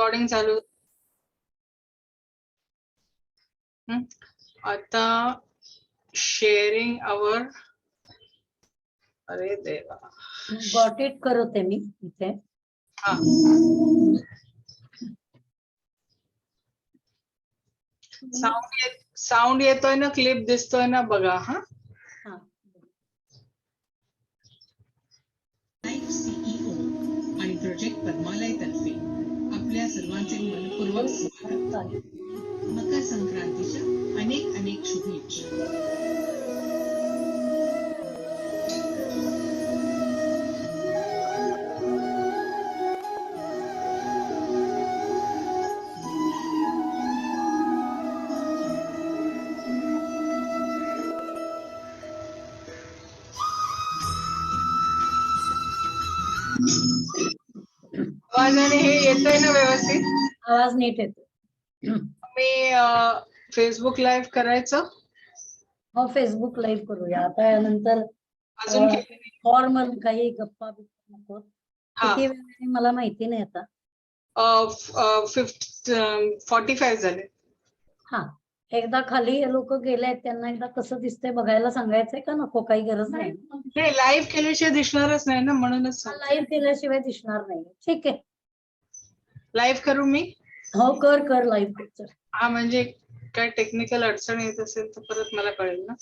Recording चालू. आता sharing our. अरे देवा, गॉट इट करते मी इथे. हा साऊंड येतोय ना, क्लिप दिसतोय ना, बघा. हा लाईफ सीईओ आणि प्रोजेक्ट पद्मालय तर्फे आपल्या सर्वांचे मनपूर्वक स्वागत. मकर संक्रांतीच्या अनेक अनेक शुभेच्छा. आवाजाने हे येतोय ना व्यवस्थित? आवाज नीट येतो. मी फेसबुक लाईव्ह करायचं. हो, फेसबुक लाईव्ह करूया आता. यानंतर अजून फॉर्मल काही गप्पा नको. किती वेळ मला माहिती नाही आता. 45 झाले. हा, एकदा खाली लोक गेले, त्यांना एकदा कसं दिसतंय बघायला सांगायचंय का नको? काही गरज नाही. लाईव्ह केल्याशिवाय दिसणारच नाही ना, म्हणूनच लाईव्ह केल्याशिवाय दिसणार नाही. ठीक आहे, लाईव्ह करू मी. हो, कर लाईव्ह कर. हा, म्हणजे काय टेक्निकल अडचण येत असेल तर परत मला कळेल ना.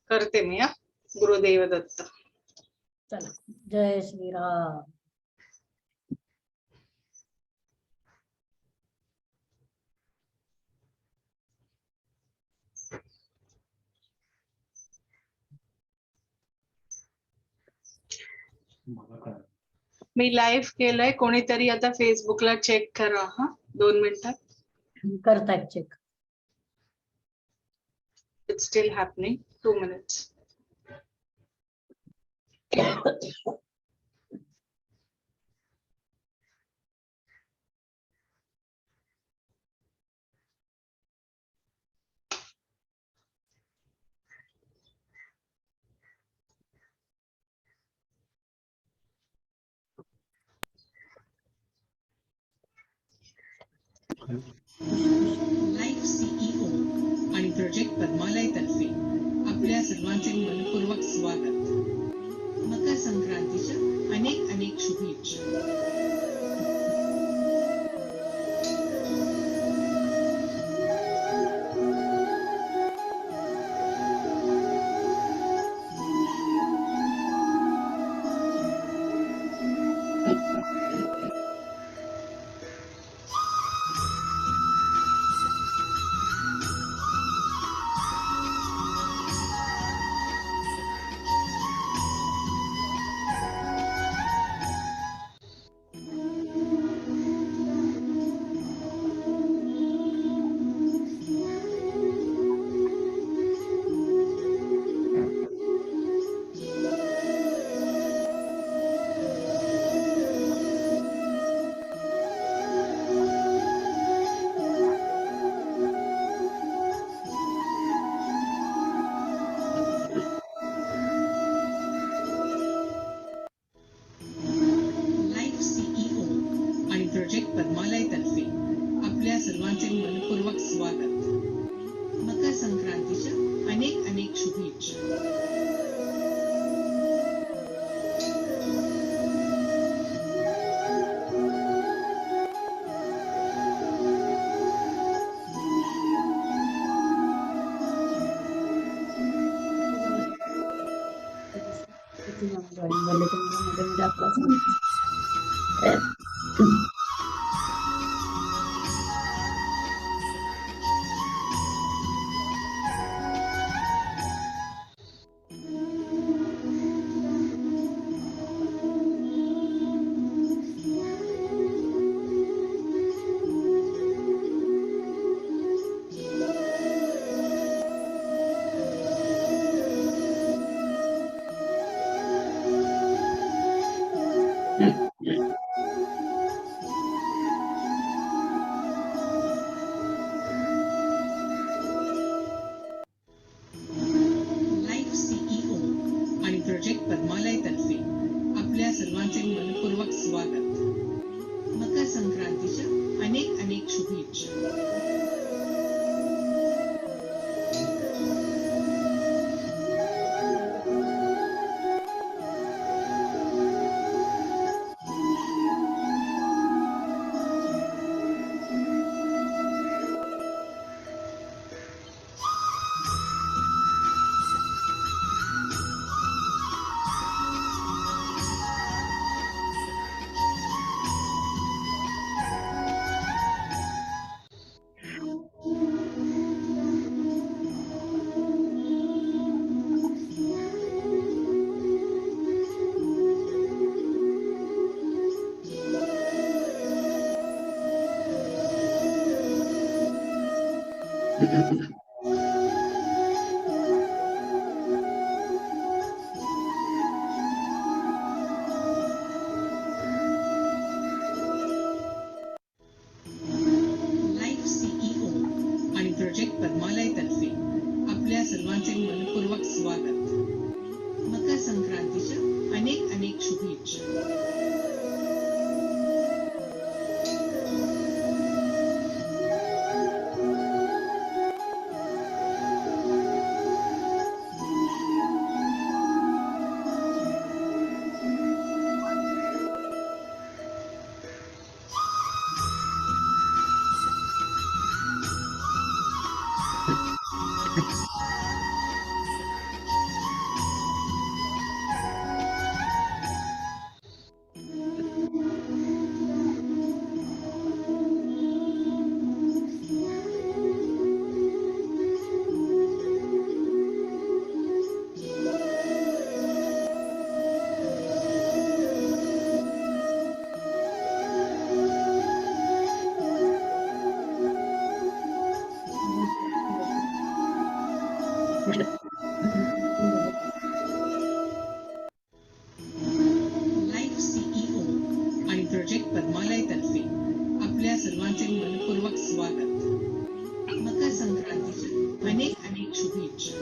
करते मी. हा, गुरुदेव दत्त. चला, जय श्रीराम. मी लाईव्ह केलंय. कोणीतरी आता फेसबुकला चेक करा. हा, 2 मिनिटात करतायत check. It's still happening. 2 minutes. Life CEO आणि प्रोजेक्ट पद्मालय तर्फे आपल्या सर्वांचे मनपूर्वक स्वागत. मकर संक्रांतीच्या अनेक अनेक शुभेच्छा. लाईफ सीईओ आणि प्रोजेक्ट पद्मालय तर्फे आपल्या सर्वांचे मनपूर्वक स्वागत. मकर संक्रांतीच्या अनेक अनेक शुभेच्छा. शुभेच्छा. लाईफ सीईओ आणि प्रोजेक्ट पद्मालय तर्फे आपल्या सर्वांचे मनपूर्वक स्वागत. मकर संक्रांतीच्या अनेक अनेक शुभेच्छा. लाईफ सीईओ आणि प्रोजेक्ट पद्मालय तर्फे आपल्या सर्वांचे मनपूर्वक स्वागत. मकर संक्रांतीच्या अनेक अनेक शुभेच्छा.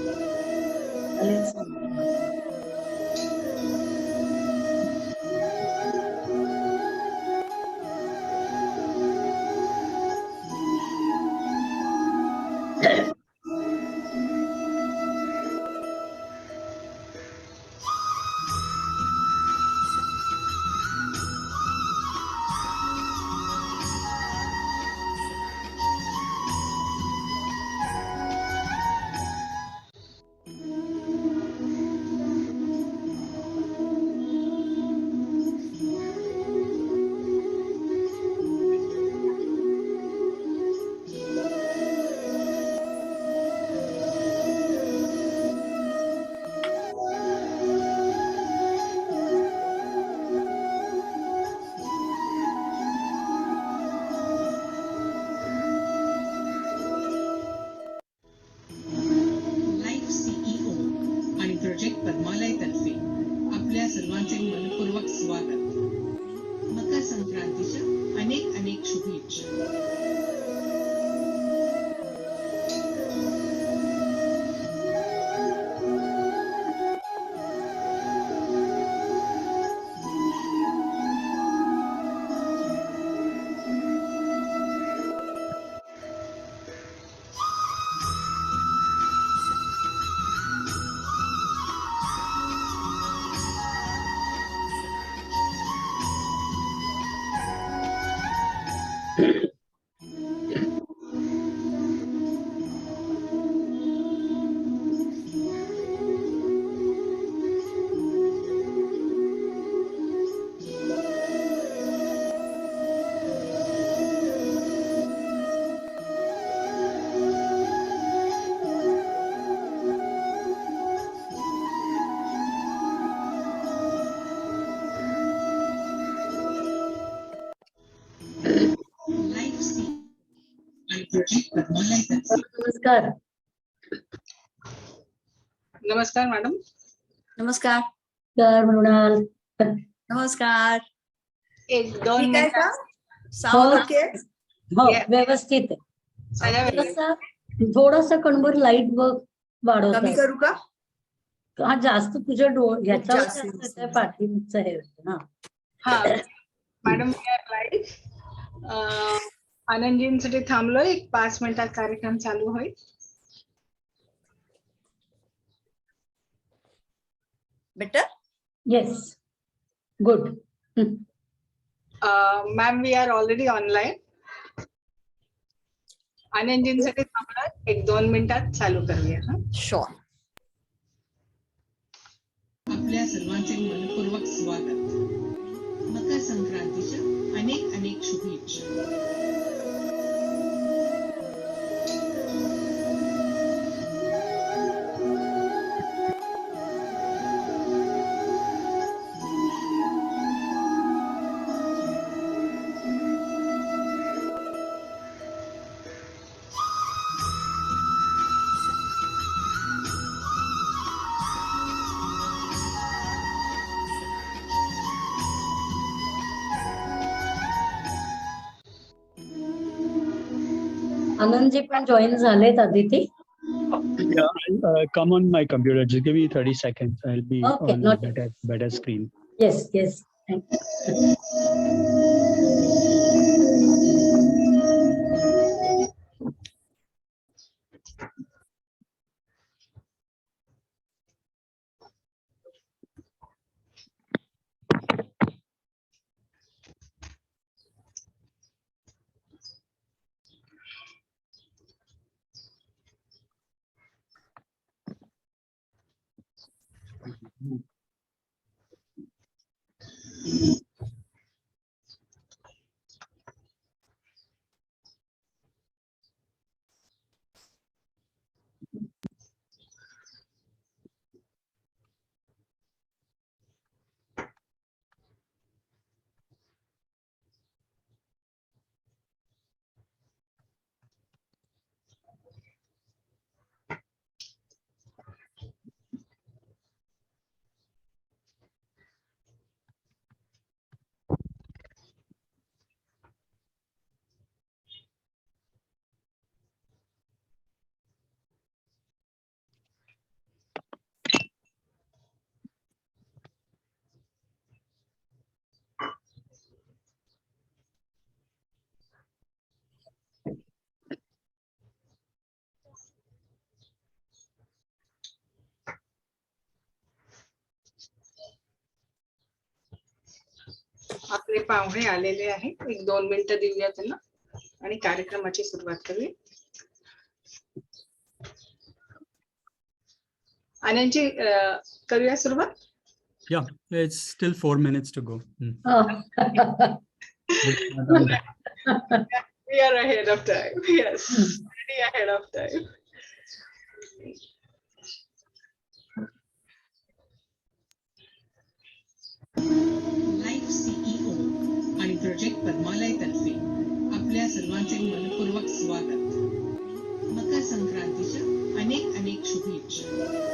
लाईफ सीईओ आणि प्रोजेक्ट पद्मालय तर्फे आपल्या सर्वांचे मनपूर्वक स्वागत. मकर संक्रांतीच्या अनेक अनेक शुभेच्छा. नमस्कार. नमस्कार मॅडम. नमस्कार. तर मृणाल नमस्कार. एक दोन ठीक आहे का? मिनिटं. साऊंड हो. ओके? हो Yeah. व्यवस्थित आहे. सगळ्या वेळेला. थोडासा कणभर लाईट बघ कमी वाढवत करू का? हा जास्त तुझ्या ह्याच्यावर जास्त जास्त दिसतंय. येतंय, पाठीचं हे होतं ना. हा मॅडम लाईव्ह आनंदजींसाठी थांबलोय. एक 5 मिनिटात कार्यक्रम चालू होईल. Better? Yes, good. Ma'am we are already online. आनंदजींसाठी थांबलोय. 1-2 मिनिटात चालू करूया. हा. Sure. आपल्या सर्वांचे मनपूर्वक स्वागत. मकर संक्रांतीच्या अनेक अनेक शुभेच्छा. आनंदजी पण जॉईन झालेत Aditi. Yeah, I'll come on my computer. Just give me 30 seconds. I'll be Okay, on a noted. better screen. Yes yes. आपले पाहुणे आलेले आहेत. 1-2 मिनिटं देऊया त्यांना आणि कार्यक्रमाची सुरुवात करूया. आनंदजी करूया सुरुवात. Yeah, it's still 4 minutes to go. We are ahead of time. Yes, pretty ahead of time. Life CEO आणि प्रोजेक्ट पद्मालय तर्फे आपल्या सर्वांचे मनपूर्वक स्वागत. मकर संक्रांतीच्या अनेक अनेक शुभेच्छा.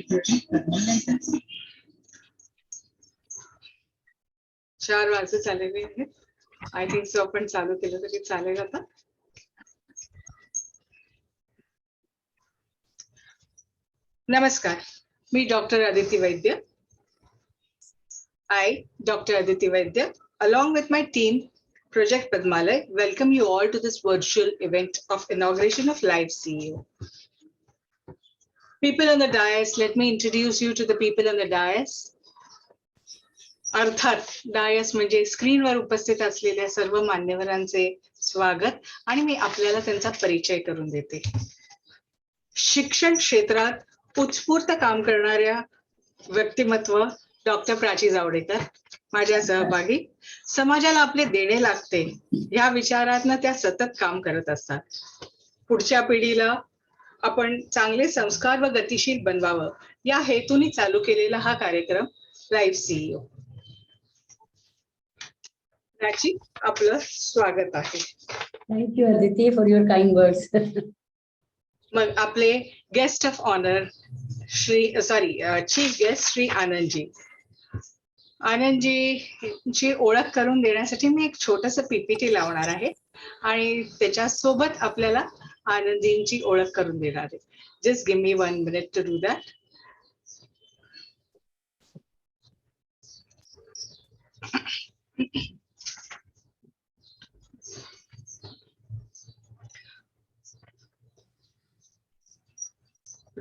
प्रोजेक्ट पद्मालय तर्फे 4 वाजत आलेले आहेत. आय थिंक सो आपण चालू केलं तरी चालेल आता. नमस्कार, मी doctor Aditi Vaidya. I, Dr. Aditi Vaidya, along with my team, Project Padmalay, welcome you all to this virtual event of inauguration of Live CEO. People on the dais, let me introduce you to the people on the dais. अर्थात DISE म्हणजे स्क्रीनवर उपस्थित असलेल्या सर्व मान्यवरांचे स्वागत आणि मी आपल्याला त्यांचा परिचय करून देते. शिक्षण क्षेत्रात उत्स्फूर्त काम करणाऱ्या व्यक्तिमत्व डॉक्टर प्राची जावडेकर, माझ्या सहभागी. समाजाला आपले देणे लागते या विचारातनं त्या सतत काम करत असतात. पुढच्या पिढीला आपण चांगले संस्कार व गतिशील बनवावं या हेतूने चालू केलेला हा कार्यक्रम लाईव्ह सीईओ. प्राची, आपलं स्वागत आहे. Thank you Aditi for your kind words. मग आपले guest of honour chief guest Shri Anandji. आनंदजीची ओळख करून देण्यासाठी मी एक छोटस पीपीटी लावणार आहे आणि त्याच्या सोबत आपल्याला आनंदजींची ओळख करून देणार आहे. Just give me 1 minute to do that.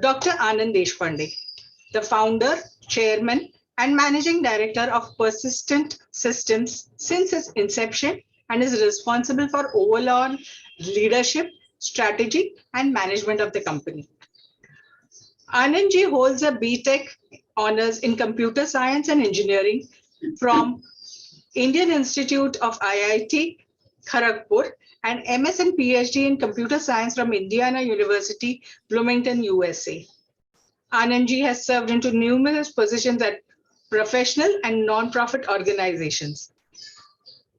Dr. Anand Deshpande, the founder, chairman, and managing director of Persistent Systems since its inception and is responsible for overall leadership, strategy, and management of the company. Anand ji holds a BTech honors in computer science and engineering from Indian Institute of IIT, Kharagpur, and MS and PhD in computer science from Indiana University, Bloomington, USA. Anand ji has served into numerous positions at professional and non-profit organizations.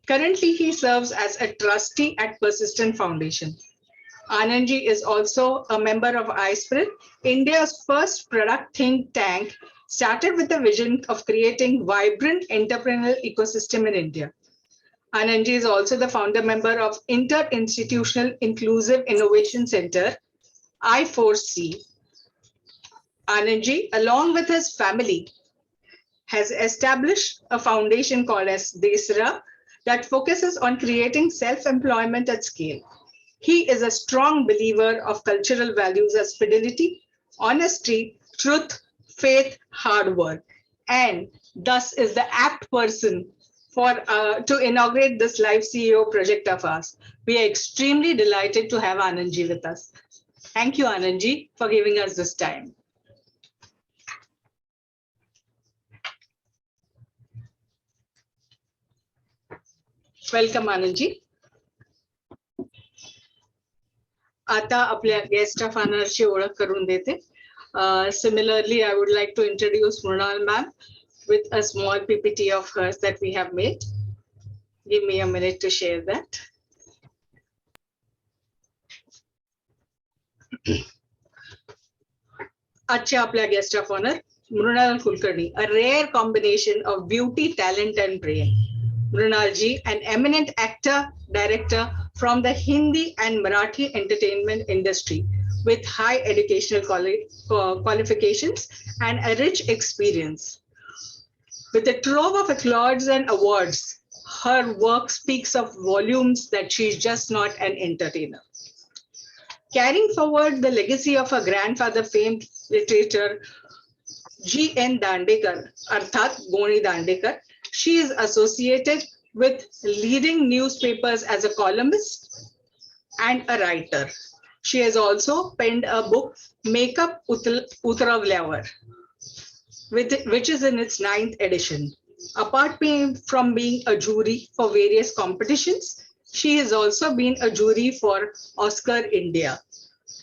Currently, he serves as a trustee at Persistent Foundation. Anand ji is also a member of iSpirit, India's first product think tank, started with the vision of creating vibrant entrepreneurial ecosystem in India. Anand ji is also the founder member of Inter-Institutional Inclusive Innovation Center, I4C. Anand ji, along with his family, has established a foundation called as Desra that focuses on creating self-employment at scale. He is a strong believer of cultural values as fidelity, honesty, truth, faith, hard work, and thus is the apt person to inaugurate this live CEO project of ours. We are extremely delighted to have Anand ji with us. Thank you, Anand ji, for giving us this time. Welcome, Anand ji. आता आपल्या guest of ऑनरची ओळख करून देते. Similarly, I would like to introduce Mrunal ma'am with a small PPT of hers that we have made. Give me a minute to share that. आजच्या आपल्या guest of honour Mrunal Kulkarni, a rare combination of beauty, talent, and brain. Mrunal ji, an eminent actor, director from the Hindi and Marathi entertainment industry with high educational qualifications and a rich experience. With a trove of accolades and awards, her work speaks of volumes that she's just not an entertainer. Carrying forward the legacy of her grandfather, famed literature G.N. Dandekar, Arthat Goni Dandekar, she is associated with leading newspapers as a columnist and a writer. She has also penned a book, Makeup Utravlyavar, which is in its 9th edition. Apart from being a jury for various competitions, she has also been a jury for Oscar India.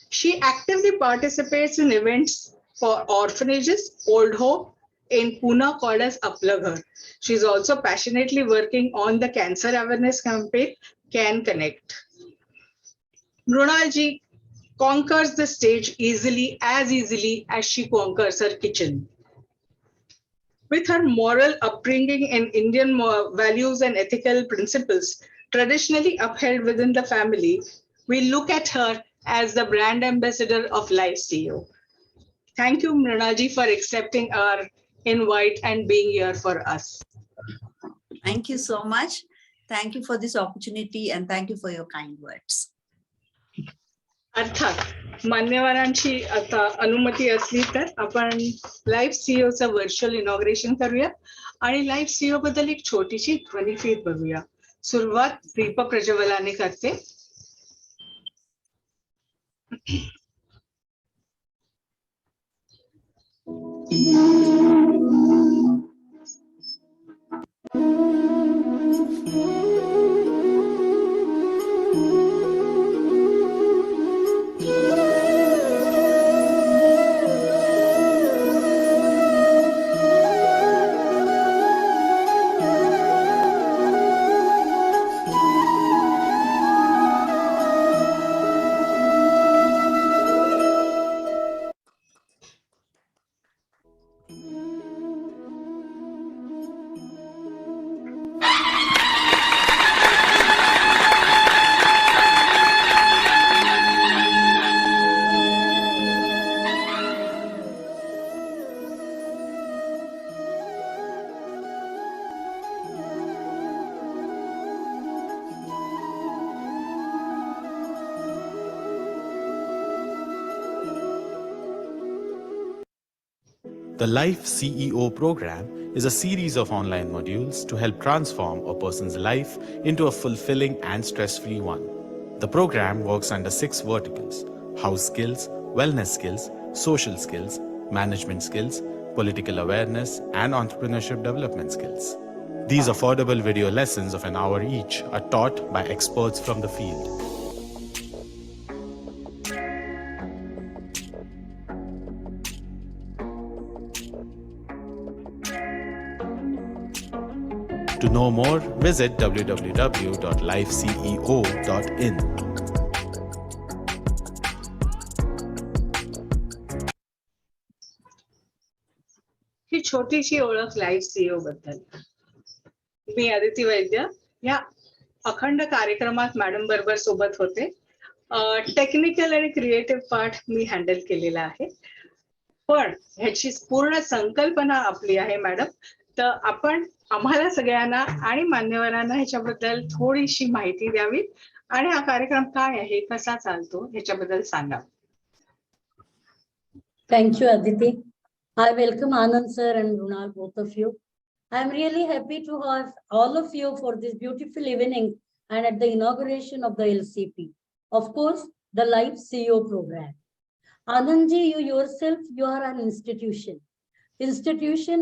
She actively participates in events for orphanages, old home in Pune called as Apla Ghar. She is also passionately working on the cancer awareness campaign, Can Connect. Mrunal ji conquers the stage easily as she conquers her kitchen. With her moral upbringing in Indian values and ethical principles traditionally upheld within the family, we look at her as the brand ambassador of Live CEO. Thank you, Mrunal ji, for accepting our invite and being here for us. Thank you so much. Thank you for this opportunity and thank you for your kind words. अर्थात मान्यवरांची आता अनुमती असली तर आपण live सीईओचं virtual inauguration करूया आणि live CEO बद्दल एक छोटीशी ध्वनिफीत बघूया. सुरुवात दीपक प्रज्वलाने करते. The Life CEO program is a series of online modules to help transform a person's life into a fulfilling and stress-free one. The program works under 6 verticals: house skills, wellness skills, social skills, management skills, political awareness, and entrepreneurship development skills. These affordable video lessons of an hour each are taught by experts from the field. To know more, visit www.lifeceo.in. ही छोटीशी ओळख live CEO बद्दल. मी अदिती वैद्य या अखंड कार्यक्रमात madam बरोबर सोबत होते. Technical आणि क्रिएटिव्ह पार्ट मी हँडल केलेला आहे, पण ह्याची पूर्ण संकल्पना आपली आहे मॅडम. तर आपण आम्हाला सगळ्यांना आणि मान्यवरांना ह्याच्याबद्दल थोडीशी माहिती द्यावी आणि हा कार्यक्रम काय आहे, कसा चालतो ह्याच्याबद्दल सांगा. Thank you, Aditi. I welcome Anand sir and Runal, both of you. I am really happy to have all of you for this beautiful evening and at the inauguration of the LCP. Of course, the Live CEO program. Anandji, you yourself, you are an institution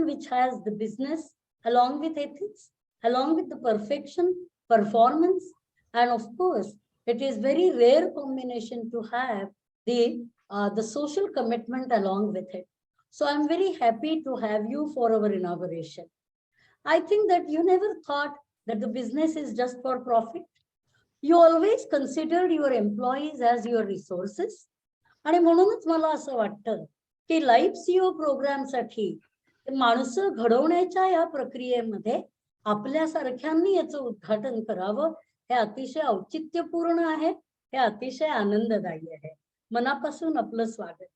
which has the business along with ethics, along with the perfection, performance, and of course, it is very rare combination to have the social commitment along with it. So I'm very happy to have you for our inauguration. I think that you never thought that the business is just for profit. You always considered your employees as your resources. आणि म्हणूनच मला असं वाटतं की live CEO programme साठी माणसं घडवण्याच्या या प्रक्रियेमध्ये आपल्यासारख्यांनी याचं उद्घाटन करावं, हे अतिशय औचित्यपूर्ण आहे, हे अतिशय आनंददायी आहे. मनापासून आपलं स्वागत.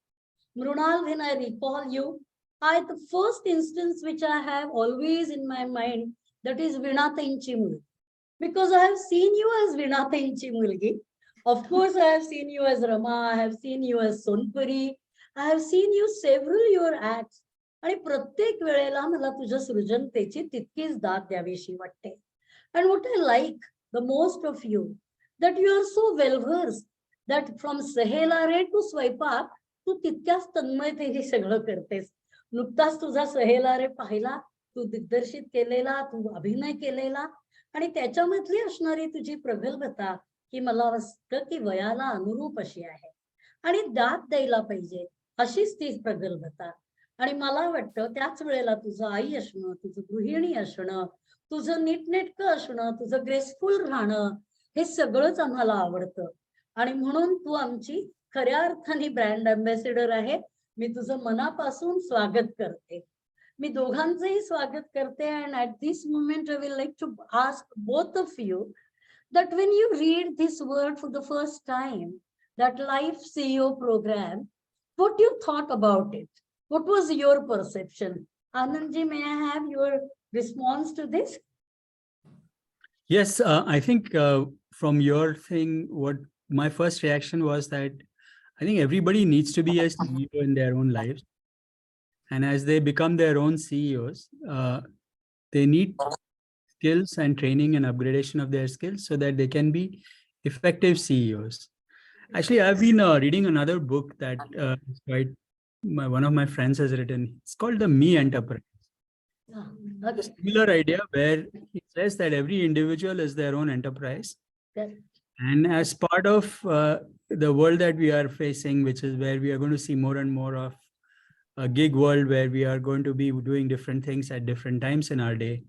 Mrunal, when I recall you, the first instance which I have always in my mind, that is Vinatainchi Mulgi, because I have seen you as Vinatainchi Mulgi. Of course, I have seen you as Rama, I have seen you as Sonpuri, I have seen you several your acts. आणि प्रत्येक वेळेला मला तुझ्या सृजनतेची तितकीच दाद द्यावीशी वाटते. And what I like the most of you, that you are so well versed, that from सहेलारे to स्वयंपाक तू तितक्याच तन्मयतेने सगळं करतेस. नुकताच तुझा सहेलारे पाहिला, तू दिग्दर्शित केलेला, तू अभिनय केलेला, आणि त्याच्यामधली असणारी तुझी प्रगल्भता की मला वाटतं की वयाला अनुरूप अशी आहे आणि दाद द्यायला पाहिजे अशीच ती प्रगल्भता. आणि मला वाटतं त्याच वेळेला तुझं आई असणं, तुझं गृहिणी असणं, तुझं नीटनेटकं असणं, तुझं ग्रेसफुल राहणं, हे सगळंच आम्हाला आवडतं. आणि म्हणून तू आमची खऱ्या अर्थाने ब्रँड अँबॅसेडर आहे. मी तुझं मनापासून स्वागत करते. मी दोघांचंही स्वागत करते. And at this moment I will like to ask both of you that when you read this word for the first time, that Life CEO program, what you thought about it? What was your perception? Anandji, may I have your response to this? Yes, I think from your thing, what my first reaction was that I think everybody needs to be a CEO in their own lives. And as they become their own CEOs, they need skills and training and upgradation of their skills so that they can be effective CEOs. Actually, I've been reading another book that is quite one of my friends has written. It's called The Me Enterprise. Yeah, A okay. similar idea where it says that every individual is their own enterprise. Yes. And as part of the world that we are facing, which is where we are going to see more and more of a gig world where we are going to be doing different things at different times in our day,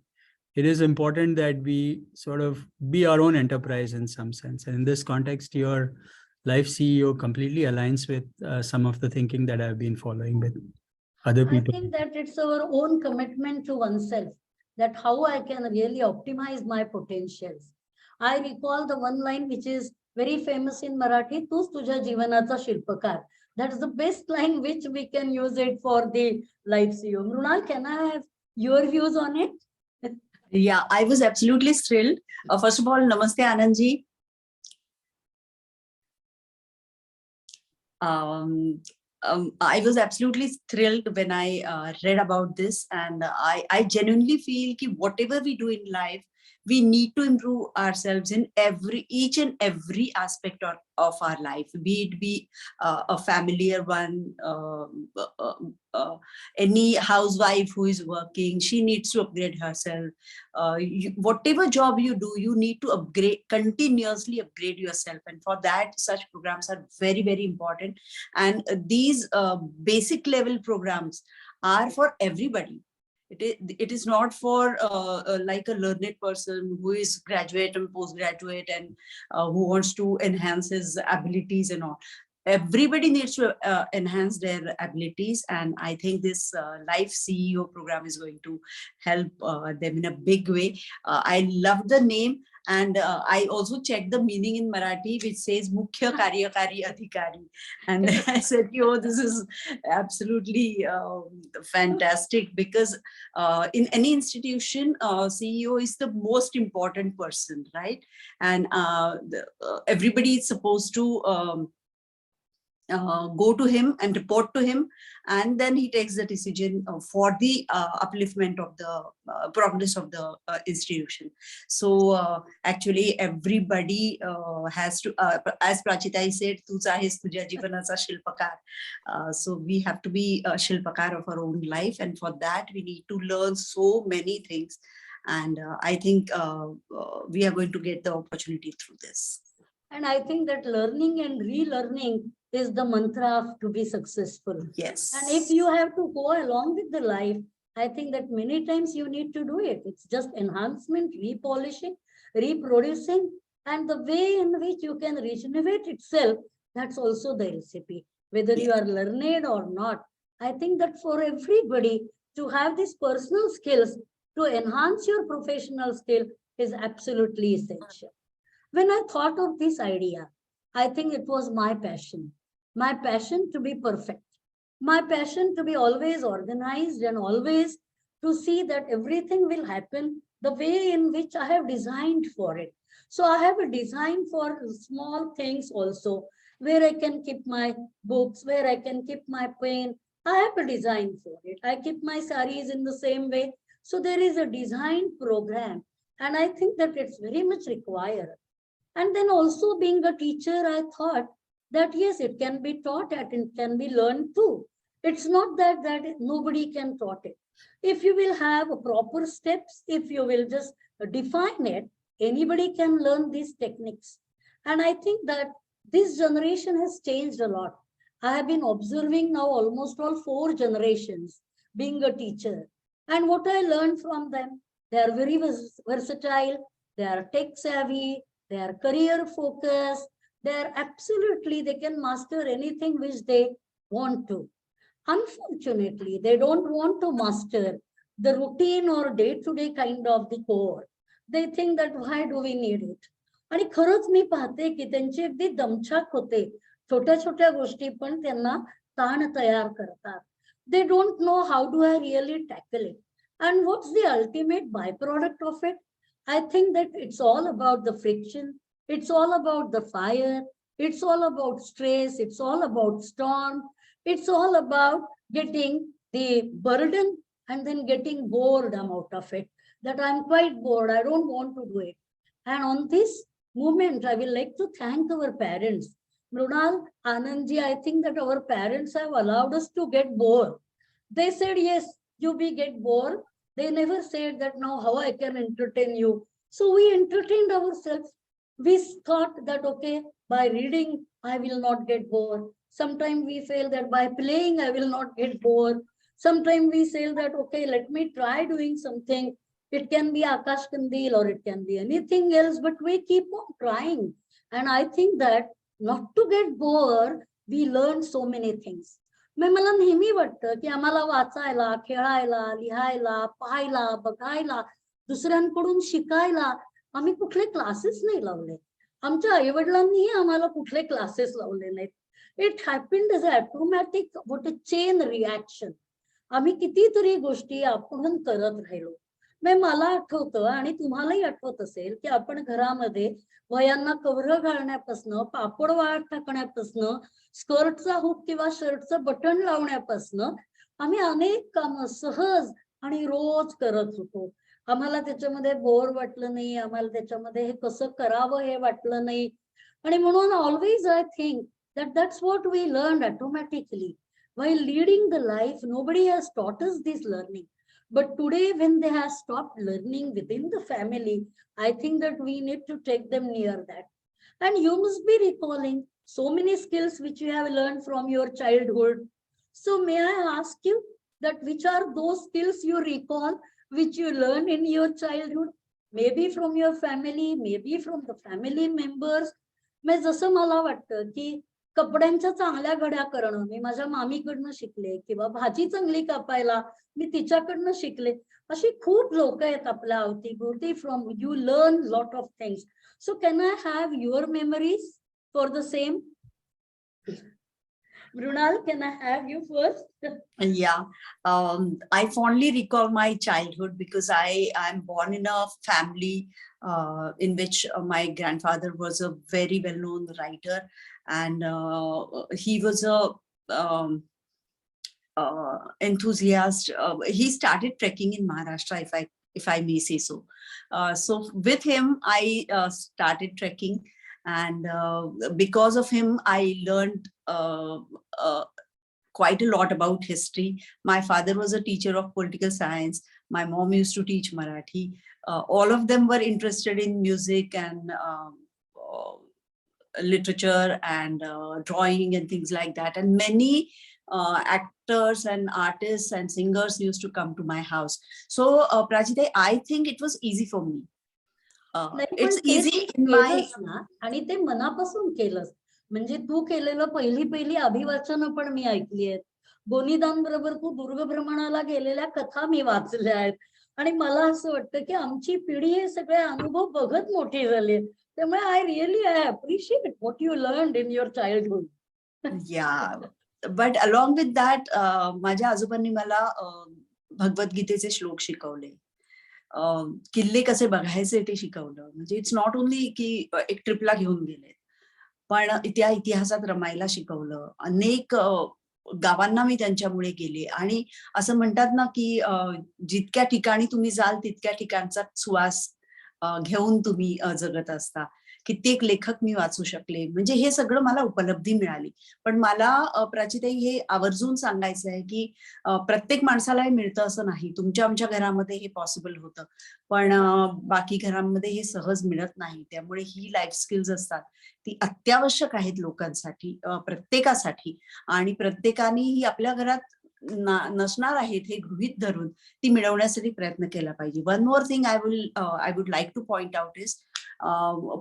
it is important that we sort of be our own enterprise in some sense. And in this context, your Life CEO completely aligns with some of the thinking that I've been following with other I people. think that it's our own commitment to oneself, that how I can really optimize my potentials. I recall the one line which is very famous in Marathi, "Tu's तुझ्या जीवनाचा शिल्पकार." That is the best line which we can use it for the Life CEO. Mrunal, can I have your views on it? Yeah, I was absolutely thrilled. First of all, Namaste Anandji. I was absolutely thrilled when I read about this, and I genuinely feel that whatever we do in life, we need to improve ourselves in each and every aspect of our life, be it a familiar one, any housewife who is working, she needs to upgrade herself. Whatever job you do, you need to continuously upgrade yourself, and for that such programs are very, very important. And these basic level programs are for everybody. It is not for like a learned person who is graduate and postgraduate and who wants to enhance his abilities and all. Everybody needs to enhance their abilities, and I think this Life CEO program is going to help them in a big way. I love the name, and I also checked the meaning in Marathi, which says Mukhya Karyakari Adhikari, and I said, "Oh, this is absolutely fantastic," because in any institution, CEO is the most important person, right? And everybody is supposed to go to him and report to him, and then he takes the decision for the upliftment of the progress of the institution. So actually everybody has to, as Prachitai said, "Tu's आहेस तुझ्या जीवनाचा शिल्पकार." So we have to be a shilpakar of our own life, and for that we need to learn so many things. And I think we are going to get the opportunity through this. And I think that learning and relearning is the mantra to be successful. Yes. And if you have to go along with the life, I think that many times you need to do it. It's just enhancement, repolishing, reproducing, and the way in which you can regenerate itself, that's also the recipe. Whether you are learned or not, I think that for everybody to have these personal skills to enhance your professional skill is absolutely essential. When I thought of this idea, I think it was my passion to be perfect, my passion to be always organized and always to see that everything will happen the way in which I have designed for it. So I have a design for small things also, where I can keep my books, where I can keep my pen. I have a design for it. I keep my saris in the same way. So there is a design program, and I think that it's very much required. And then also being a teacher, I thought that yes, it can be taught and it can be learned too. It's not that nobody can taught it. If you will have proper steps, if you will just define it, anybody can learn these techniques. And I think that this generation has changed a lot. I have been observing now almost all 4 generations being a teacher. And what I learned from them, they are very versatile, they are tech savvy, they are career focused, they are absolutely, they can master anything which they want to. Unfortunately, they don't want to master the routine or day-to-day kind of the core. They think that why do we need it? आणि खरंच मी पाहते की त्यांची अगदी दमछाक होते, छोट्या छोट्या गोष्टी पण त्यांना ताण तयार करतात. They don't know how do I really tackle it. And what's the ultimate byproduct of it? I think that it's all about the friction. It's all about the fire. It's all about stress. It's all about storm. It's all about getting the burden and then getting boredom out of it. That I'm quite bored. I don't want to do it. And on this moment, I will like to thank our parents. Mrunal, Anandji, I think that our parents have allowed us to get bored. They said, yes, you will get bored. They never said that now how I can entertain you. So we entertained ourselves. We thought that, okay, by reading, I will not get bored. Sometimes we feel that by playing, I will not get bored. Sometimes we say that, okay, let me try doing something. It can be Akash Kandil or it can be anything else, but we keep on trying. And I think that not to get bored, we learn so many things. मला नेहमी वाटतं की आम्हाला वाचायला, खेळायला, लिहायला, पाहायला, बघायला, दुसऱ्यांकडून शिकायला आम्ही कुठले क्लासेस नाही लावले. आमच्या आई वडिलांनीही आम्हाला कुठले क्लासेस लावले नाहीत. It happened as a automatic what a chain reaction. आम्ही कितीतरी गोष्टी आपण करत राहिलो. मला आठवतं आणि तुम्हालाही आठवत असेल की आपण घरामध्ये वयांना कव्हर घालण्यापासनं, पापड वाळत टाकण्यापासनं, स्कर्टचा हुक किंवा शर्टचं बटन लावण्यापासनं आम्ही अनेक कामं सहज आणि रोज करत होतो. आम्हाला त्याच्यामध्ये बोर वाटलं नाही, आम्हाला त्याच्यामध्ये हे कसं करावं हे वाटलं नाही. आणि म्हणून always I think that that's what we learned automatically. While leading the life, nobody has taught us this learning. But today, when they have stopped learning within the family, I think that we need to take them near that. And you must be recalling so many skills which you have learned from your childhood. So may I ask you that which are those skills you recall, which you learned in your childhood? Maybe from your family, maybe from the family members. जसं मला वाटतं की कपड्यांच्या चांगल्या घड्या करणं मी माझ्या मामीकडनं शिकले, किंवा भाजी चांगली कापायला मी तिच्याकडनं शिकले. अशी खूप लोक आहेत आपल्या अवतीभोवती. From you learn lot of things. So can I have your memories for the same? Mrunal, can I have you first? Yeah, I fondly recall my childhood because I am born in a family in which my grandfather was a very well-known writer, and he was a enthusiast. He started trekking in Maharashtra, if I may say so. So with him, I started trekking. And because of him, I learned quite a lot about history. My father was a teacher of political science. My mom used to teach Marathi. All of them were interested in music and literature and drawing and things like that. And many actors and artists and singers used to come to my house. So Prajita, I think it was easy for me. It's easy in my. आणि ते मनापासून केलंस. म्हणजे तू केलेलं पहिली अभिवाचन पण मी ऐकली आहेत. गोनीदान बरोबर तू दुर्ग भ्रमणाला गेलेल्या कथा मी वाचल्या आहेत. आणि मला असं वाटतं की आमची पिढी हे सगळे अनुभव बघत मोठी झाली. त्यामुळे I really appreciate what you learned in your childhood. Yeah, but along with that, माझ्या आजोबांनी मला भगवद्गीतेचे श्लोक शिकवले. किल्ले कसे बघायचे ते शिकवलं. म्हणजे इट्स नॉट ओनली की एक ट्रिपला घेऊन गेले, पण त्या इतिहासात रमायला शिकवलं. अनेक गावांना मी त्यांच्यामुळे गेले. आणि असं म्हणतात ना की जितक्या ठिकाणी तुम्ही जाल तितक्या ठिकाणचा सुवास घेऊन तुम्ही जगत असता. कित्येक लेखक मी वाचू शकले. म्हणजे हे सगळं मला उपलब्धी मिळाली. पण मला प्राचीताई हे आवर्जून सांगायचं आहे की प्रत्येक माणसाला हे मिळतं असं नाही. तुमच्या आमच्या घरामध्ये हे पॉसिबल होतं, पण बाकी घरांमध्ये हे सहज मिळत नाही. त्यामुळे ही लाईफ स्किल्स असतात ती अत्यावश्यक आहेत लोकांसाठी, प्रत्येकासाठी. आणि प्रत्येकाने ही आपल्या घरात नसणार आहेत हे गृहीत धरून ती मिळवण्यासाठी प्रयत्न केला पाहिजे. One more thing I would like two point out is,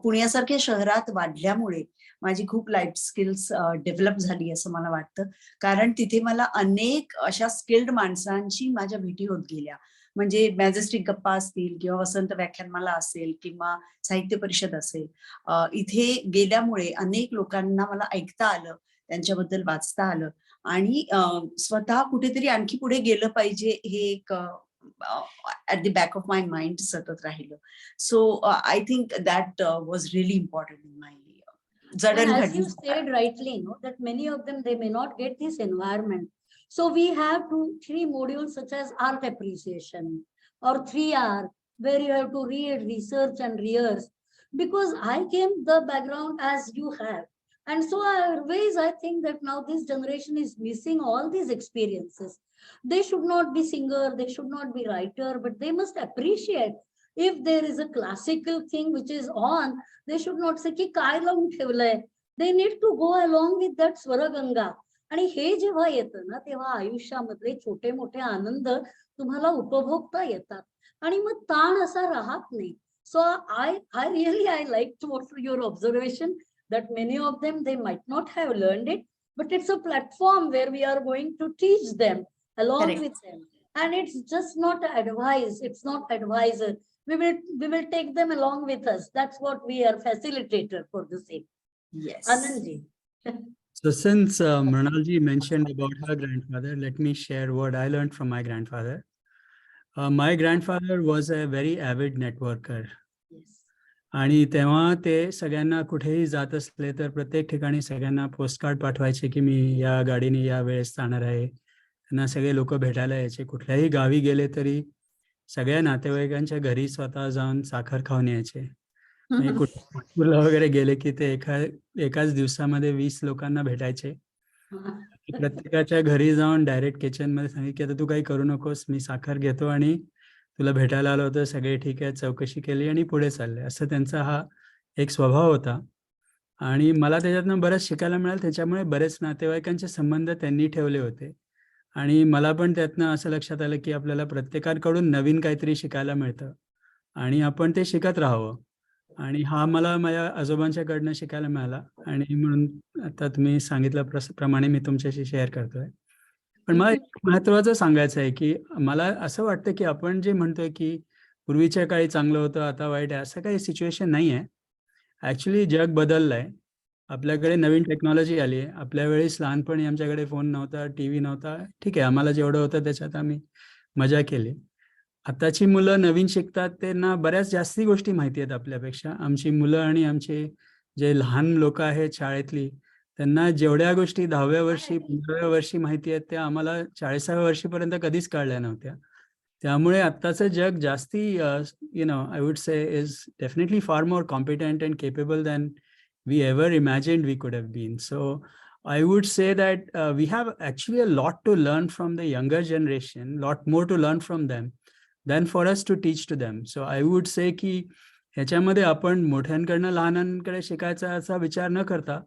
पुण्यासारख्या शहरात वाढल्यामुळे माझी खूप लाईफ स्किल्स डेव्हलप झाली असं मला वाटतं. कारण तिथे मला अनेक अशा स्किल्ड माणसांची माझ्या भेटी होत गेल्या. म्हणजे मॅजेस्टिक गप्पा असतील किंवा वसंत व्याख्यानमाला असेल किंवा साहित्य परिषद असेल, इथे गेल्यामुळे अनेक लोकांना मला ऐकता आलं, त्यांच्याबद्दल वाचता आलं आणि स्वतः कुठेतरी आणखी पुढे गेलं पाहिजे हे एक at the back of my mind सतत राहिलं. So I think that was really important in my And as you Zadan said rightly, that many of them, they may not get this environment. So we have 2-3 modules such as art appreciation or 3R, where you have to read, research and rehearse. Because I came the background as you have. And so I think that now this generation is missing all these experiences. They should not be singer, they should not be writer, but they must appreciate if there is a classical thing which is on, they should not say ki काय लावून ठेवलंय. They need to go along with that स्वरगंगा. आणि हे जेव्हा येतं ना, तेव्हा आयुष्यामधले छोटे मोठे आनंद तुम्हाला उपभोगता येतात आणि मग ताण असा राहत नाही. So I liked your observation that many of them, they might not have learned it, but it's a platform where we are going to teach them along Correct. with them. And it's just not advice, it's not advisor. We will take them along with us. That's what we are, facilitator for the same. Yes. Anandji. So since Mrunalji mentioned about her grandfather, let me share what I learned from my grandfather. My grandfather was a very avid networker. Yes. आणि तेव्हा ते सगळ्यांना कुठेही जात असले तर प्रत्येक ठिकाणी सगळ्यांना पोस्टकार्ड पाठवायचे की मी या गाडीने या वेळेस जाणार आहे. त्यांना सगळे लोक भेटायला यायचे. कुठल्याही गावी गेले तरी सगळ्या नातेवाईकांच्या घरी स्वतः जाऊन साखर खाऊन यायचे. म्हणजे कुठे वगैरे गेले की ते एकाच दिवसामध्ये 20 लोकांना भेटायचे. प्रत्येकाच्या घरी जाऊन डायरेक्ट किचन मध्ये सांगितलं की आता तू काही करू नकोस, मी साखर घेतो आणि तुला भेटायला आलो होतं, सगळे ठीक आहे, चौकशी केली आणि पुढे चालले. असं त्यांचा हा एक स्वभाव होता आणि मला त्याच्यातनं बरंच शिकायला मिळालं. त्याच्यामुळे बरेच नातेवाईकांचे संबंध त्यांनी ठेवले होते आणि मला पण त्यातनं असं लक्षात आलं की आपल्याला प्रत्येकाकडून नवीन काहीतरी शिकायला मिळतं आणि आपण ते शिकत राहावं. आणि हा मला माझ्या आजोबांच्याकडनं शिकायला मिळाला आणि म्हणून आता तुम्ही सांगितल्याप्रमाणे मी तुमच्याशी शेअर करतोय. पण मला एक महत्त्वाचं सांगायचं आहे की मला असं वाटतं की आपण जे म्हणतोय की पूर्वीच्या काळी चांगलं होतं आता वाईट आहे, असं काही सिच्युएशन नाही आहे. ॲक्च्युली जग बदललंय. आपल्याकडे नवीन टेक्नॉलॉजी आली आहे. आपल्या वेळेस लहानपणी आमच्याकडे फोन नव्हता, टीव्ही नव्हता. ठीक आहे, आम्हाला जेवढं होतं त्याच्यात आम्ही मजा केली. आताची मुलं नवीन शिकतात, त्यांना बऱ्याच जास्ती गोष्टी माहिती आहेत आपल्यापेक्षा. आमची मुलं आणि आमचे जे लहान लोक आहेत शाळेतली, त्यांना जेवढ्या गोष्टी 10व्या वर्षी 15व्या वर्षी माहिती आहेत त्या आम्हाला 40व्या वर्षीपर्यंत कधीच कळल्या नव्हत्या. त्यामुळे आत्ताचं जग जास्ती I would say is definitely far more competent and capable than we ever imagined we could have been. So I would say that we have actually a lot to learn from the younger generation, lot more to learn from them than for us to teach to them. So I would say की ह्याच्यामध्ये आपण मोठ्यांकडनं लहानांकडे शिकायचा असा विचार न करता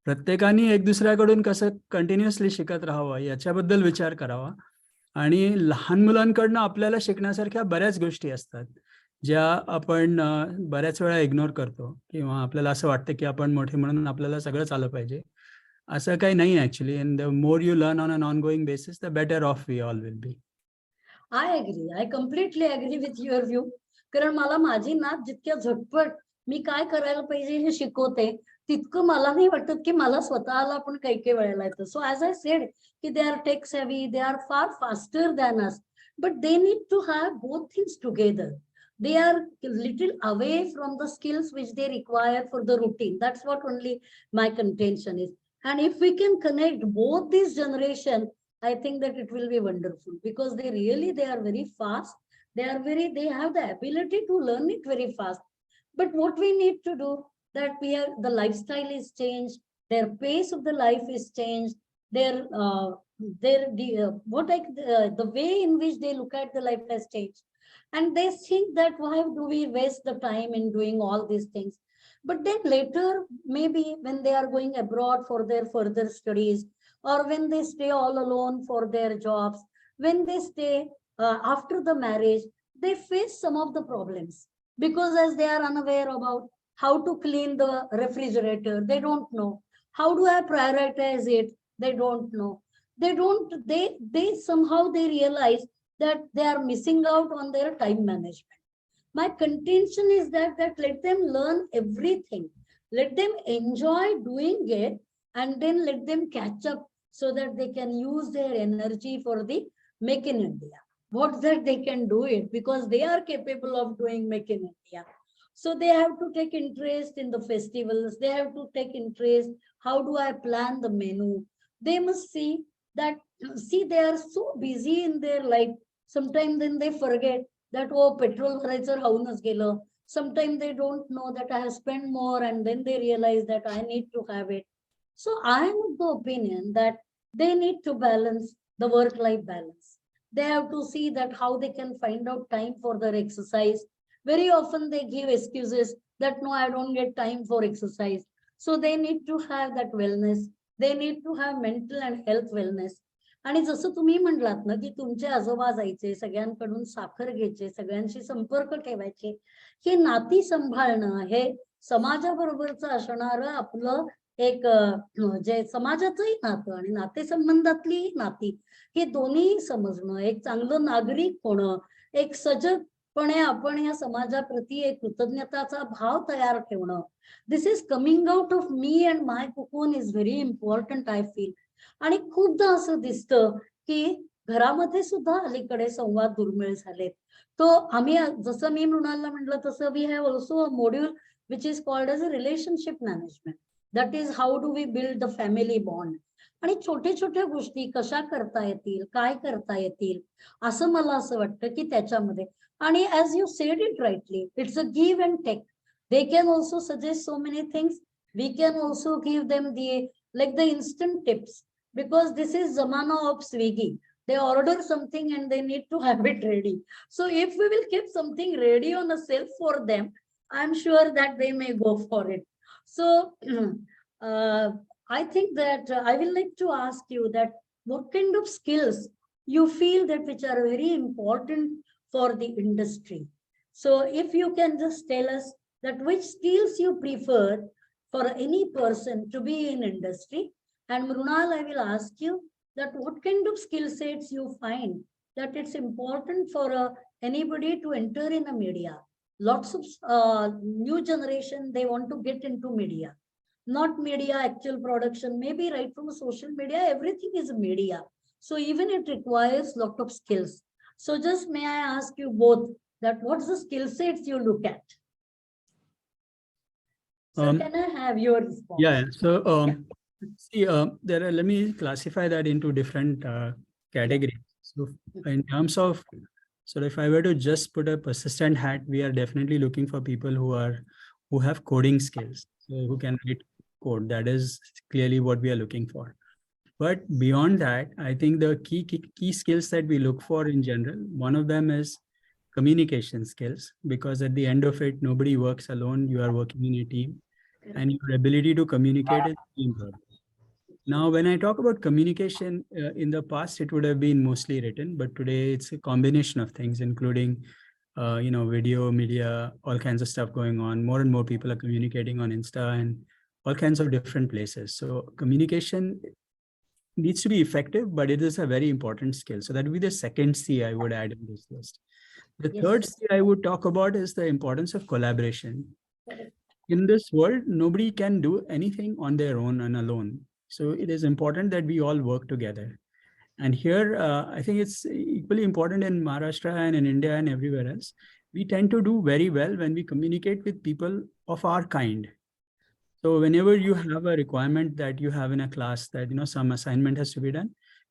प्रत्येकाने एक दुसऱ्याकडून कसं कंटिन्युअसली शिकत राहावं याच्याबद्दल विचार करावा. आणि लहान मुलांकडनं आपल्याला शिकण्यासारख्या बऱ्याच गोष्टी असतात ज्या आपण बऱ्याच वेळा इग्नोर करतो किंवा आपल्याला असं वाटतं की आपण मोठे म्हणून आपल्याला सगळंच आलं पाहिजे. असं काही नाही actually. And the more you learn on an ongoing basis the better off we all will be. I agree, I completely agree with your view. कारण मला माझी नात जितक्या झटपट मी काय करायला पाहिजे हे शिकवते, तितकं मला नाही वाटत की मला स्वतःला पण काही वेळेला येतं. सो ॲज आय सेड की they are tech savvy, they are far faster than us, but they need to have both things together. They are little away from the skills which they require for the routine. That's what only my contention is. And if we can connect both these generation, I think that it will be wonderful because they are very fast. They have the ability to learn it very fast. But what we need to do that the lifestyle is changed, their pace of the life is changed, the way in which they look at the life has changed. And they think that why do we waste the time in doing all these things? But then later, maybe when they are going abroad for their further studies, or when they stay all alone for their jobs, when they stay after the marriage, they face some of the problems because as they are unaware about how to clean the refrigerator, they don't know. How do I prioritize it? They don't know. They somehow they realize that they are missing out on their time management. My contention is that let them learn everything, let them enjoy doing it, and then let them catch up so that they can use their energy for the Make in India. What that they can do it because they are capable of doing Make in India. So they have to take interest in the festivals. They have to take interest. How do I plan the menu? They must see that, they are so busy in their life. Sometimes then they forget that, oh, petrol bharaयचं राहूनच गेलं. Sometimes they don't know that I have spent more, and then they realize that I need to have it. So I am of the opinion that they need to balance the work-life balance. They have to see that how they can find out time for their exercise. Very often they give excuses that, no, I don't get time for exercise. So they need to have that wellness. They need to have mental and health wellness. आणि जसं तुम्ही म्हणलात ना, की तुमचे आजोबा जायचे, सगळ्यांकडून साखर घ्यायचे, सगळ्यांशी संपर्क ठेवायचे, ही नाती सांभाळणं हे समाजाबरोबरचं असणारं आपलं एक जे समाजाचंही नातं आणि नातेसंबंधातली नाती, हे दोन्ही समजणं, एक चांगलं नागरिक होणं, एक सजगपणे आपण या समाजाप्रती एक कृतज्ञताचा भाव तयार ठेवणं, this is coming out of me and my cocoon is very important, I feel. आणि खूपदा असं दिसतं की घरामध्ये सुद्धा अलीकडे संवाद दुर्मिळ झालेत. तो आम्ही, जसं मी मृणालला म्हटलं तसं, we have also a module which is called as a relationship management. That is how do we build the family bond. आणि छोट्या छोट्या गोष्टी कशा करता येतील, काय करता येतील, असं मला असं वाटतं की त्याच्यामध्ये. आणि as you said it rightly, it's a give and take. They can also suggest so many things. We can also give them like the instant tips, because this is zamana of Swiggy. They order something and they need to have it ready. So if we will keep something ready on a shelf for them, I'm sure that they may go for it. So I think that I will like to ask you that what kind of skills you feel that which are very important for the industry. So if you can just tell us that which skills you prefer for any person to be in industry. And Mrunal, I will ask you that what kind of skill sets you find that it's important for anybody to enter in a media. Lots of new generation, they want to get into media. Not media actual production, maybe right from social media, everything is media. So even it requires lot of skills. So just may I ask you both that what's the skill sets you look at? So can I have your response? Yeah. So see, there are, let me classify that into different categories. So in terms of, so if I were to just put a persistent hat, we are definitely looking for people who have coding skills, so who can write code. That is clearly what we are looking for. But beyond that, I think the key skills that we look for in general, one of them is communication skills, because at the end of it, nobody works alone. You are working in a team, and your ability to communicate is important. Now, when I talk about communication, in the past, it would have been mostly written, but today it's a combination of things, including, video, media, all kinds of stuff going on. More and more people are communicating on Insta and all kinds of different places. So communication needs to be effective, but it is a very important skill. So that would be the second C I would add in this list. The third C I would talk about is the importance of collaboration. In this world, nobody can do anything on their own and alone. So it is important that we all work together. And here, I think it's equally important in Maharashtra and in India and everywhere else. We tend to do very well when we communicate with people of our kind. So whenever you have a requirement that you have in a class that, some assignment has to be done,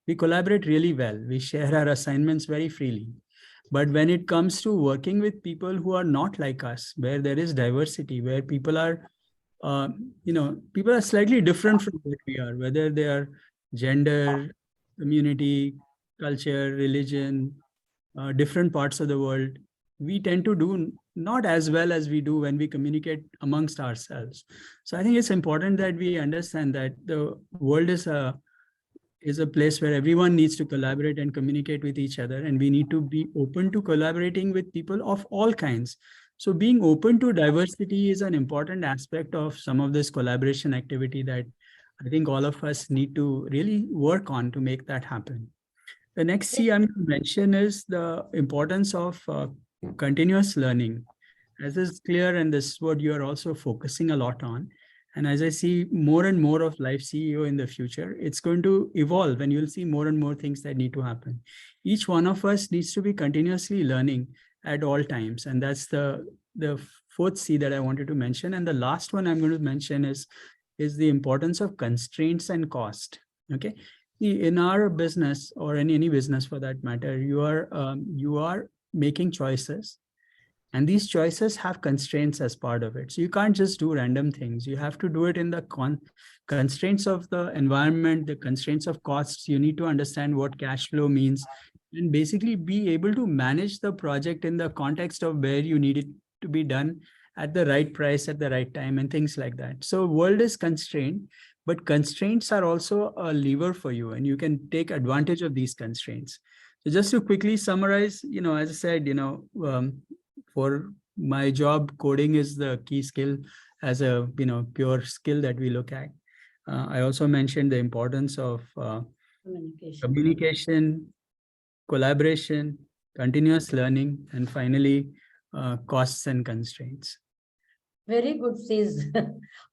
we collaborate really well. We share our assignments very freely. But when it comes to working with people who are not like us, where there is diversity, where people are, people are slightly different from what we are, whether they are gender, community, culture, religion, different parts of the world, we tend to do not as well as we do when we communicate amongst ourselves. So I think it's important that we understand that the world is a place where everyone needs to collaborate and communicate with each other, and we need to be open to collaborating with people of all kinds. So being open to diversity is an important aspect of some of this collaboration activity that I think all of us need to really work on to make that happen. The next C I'm going to mention is the importance of continuous learning. As is clear, and this is what you are also focusing a lot on. And as I see more and more of Life CEO in the future, it's going to evolve, and you'll see more and more things that need to happen. Each one of us needs to be continuously learning at all times. And that's the fourth C that I wanted to mention. And the last one I'm going to mention is the importance of constraints and cost. Okay. In our business, or in any business for that matter, you are making choices, and these choices have constraints as part of it. So you can't just do random things. You have to do it in the constraints of the environment, the constraints of costs. You need to understand what cash flow means, and basically be able to manage the project in the context of where you need it to be done at the right price at the right time and things like that. So world is constrained, but constraints are also a lever for you, and you can take advantage of these constraints. So just to quickly summarize, as I said, for my job, coding is the key skill as a, pure skill that we look at. I also mentioned the importance of communication, collaboration, continuous learning, and finally, costs and constraints. Very good C's.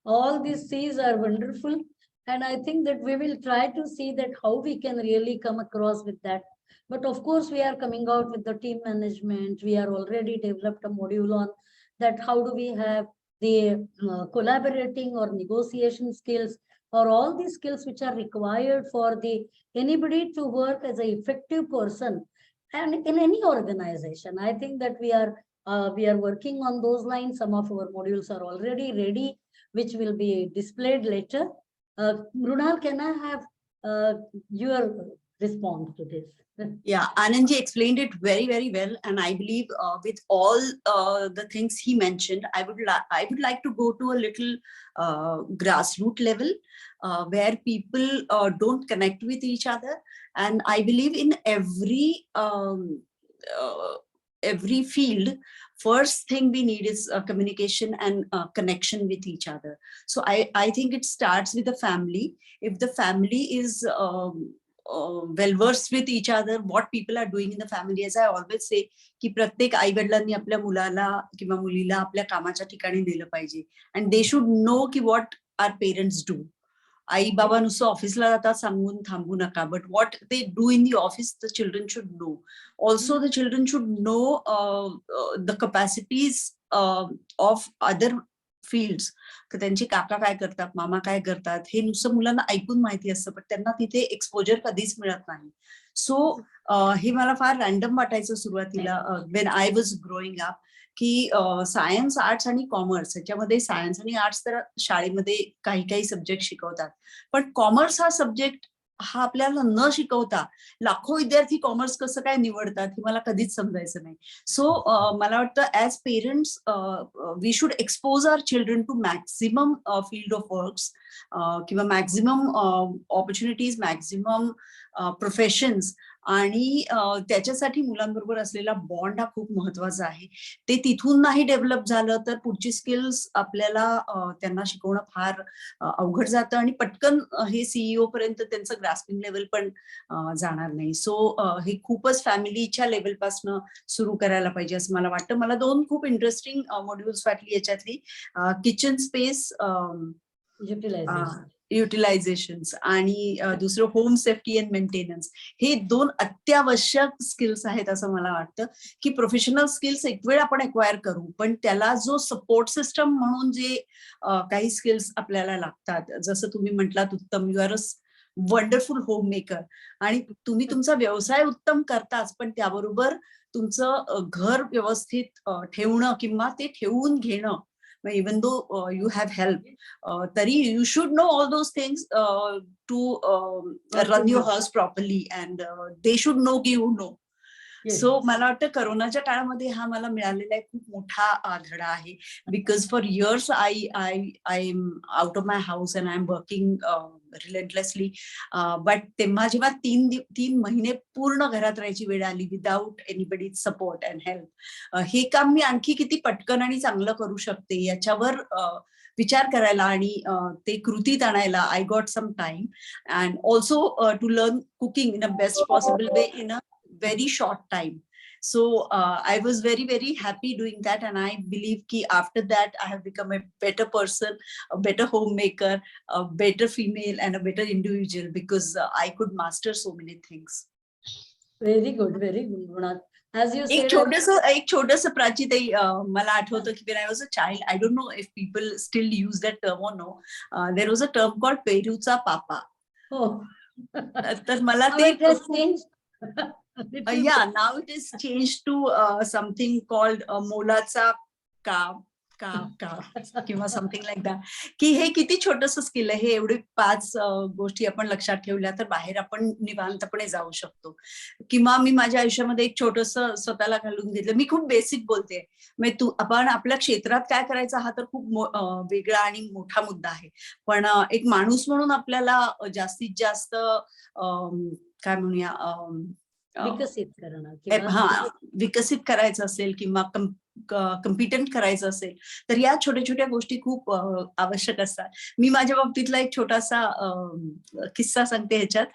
All these C's are wonderful. And I think that we will try to see that how we can really come across with that. But of course, we are coming out with the team management. We are already developed a module on that. How do we have the collaborating or negotiation skills, or all these skills which are required for anybody to work as an effective person and in any organization. I think that we are working on those lines. Some of our modules are already ready, which will be displayed later. Mrunal, can I have your response to this? Yeah, Anandji explained it very, very well, and I believe with all the things he mentioned, I would like to go to a little grassroots level where people don't connect with each other, and I believe in every field, first thing we need is communication and connection with each other. So I think it starts with the family. If the family is well versed with each other, what people are doing in the family, as I always say, की प्रत्येक आई वडिलांनी आपल्या मुलाला किंवा मुलीला आपल्या कामाच्या ठिकाणी नेलं पाहिजे, and they should know की what our parents do. आई बाबा नुसतं ऑफिसला जातात सांगून थांबू नका, but what they do in the office, the children should know. Also, the children should know the capacities of other fields. त्यांचे काका काय करतात, मामा काय करतात, हे नुसतं मुलांना ऐकून माहिती असतं, पण त्यांना तिथे एक्सपोजर कधीच मिळत नाही. सो हे मला फार रॅन्डम वाटायचं सुरुवातीला when I was growing up, की सायन्स, आर्ट्स आणि कॉमर्स, ह्याच्यामध्ये सायन्स आणि आर्ट्स तर शाळेमध्ये काही काही सब्जेक्ट शिकवतात, पण कॉमर्स हा सब्जेक्ट हा आपल्याला न शिकवता लाखो विद्यार्थी कॉमर्स कसं काय निवडतात हे मला कधीच समजायचं नाही. सो मला वाटतं as parents we should expose our children to maximum field of works किंवा मॅक्झिमम ऑपॉर्च्युनिटीज, मॅक्झिमम प्रोफेशन्स, आणि त्याच्यासाठी मुलांबरोबर असलेला बॉन्ड हा खूप महत्वाचा आहे. ते तिथून नाही डेव्हलप झालं तर पुढची स्किल्स आपल्याला त्यांना शिकवणं फार अवघड जातं, आणि पटकन हे सीईओ पर्यंत त्यांचं ग्रास्पिंग लेवल पण जाणार नाही. सो हे खूपच फॅमिलीच्या लेवलपासून सुरू करायला पाहिजे असं मला वाटतं. मला दोन खूप इंटरेस्टिंग मॉड्यूल्स वाटली याच्यातली, किचन स्पेस युटिलायझेशन्स आणि दुसरं होम सेफ्टी अँड मेंटेनन्स. हे दोन अत्यावश्यक स्किल्स आहेत असं मला वाटतं, की प्रोफेशनल स्किल्स एक वेळ आपण एक्वायर करू, पण त्याला जो सपोर्ट सिस्टम म्हणून जे काही स्किल्स आपल्याला लागतात, जसं तुम्ही म्हटलात उत्तम, you are a wonderful home maker, आणि तुम्ही तुमचा व्यवसाय उत्तम करताच, पण त्याबरोबर तुमचं घर व्यवस्थित ठेवणं किंवा ते ठेवून घेणं, even though you have help, tari you should know all those things to run your house properly, and they should know ki you know. सो मला वाटतं करोनाच्या काळामध्ये हा मला मिळालेला एक खूप मोठा धडा आहे, because for years I am out of my house and I am working relentlessly, but तेव्हा जेव्हा 3 महिने पूर्ण घरात राहायची वेळ आली without anybody's support and help, हे काम मी आणखी किती पटकन आणि चांगलं करू शकते याच्यावर विचार करायला आणि ते कृतीत आणायला I got some time, and also to learn cooking in a best possible way in a very short time. So I was very, very happy doing that, and I believe ki after that I have become a better person, a better homemaker, a better female, and a better individual, because I could master so many things. Very good, Ronald. As you एक said, छोटस प्राची मला आठवतं की when I was a child, I don't know if people still use that term or no. There was a term called पेरूचा पापा. oh, तर मला now ते it has changed. Little yeah, bit. now it is changed to something called मोलाचा का का का किंवा समथिंग लाईक दॅट, की हे किती छोटस स्किल आहे. हे एवढे 5 गोष्टी आपण लक्षात ठेवल्या तर बाहेर आपण निवांतपणे जाऊ शकतो. किंवा मी माझ्या आयुष्यामध्ये एक छोटस स्वतःला घालून घेतलं. मी खूप बेसिक बोलते, म्हणजे आपण आपल्या क्षेत्रात काय करायचं हा तर खूप वेगळा आणि मोठा मुद्दा आहे. पण एक माणूस म्हणून आपल्याला जास्तीत जास्त काय म्हणूया विकसित करणं किंवा हा विकसित करायचं असेल किंवा कम्पिटंट करायचं असेल तर या छोट्या छोट्या गोष्टी खूप आवश्यक असतात. मी माझ्या बाबतीतला एक छोटासा किस्सा सांगते ह्याच्यात,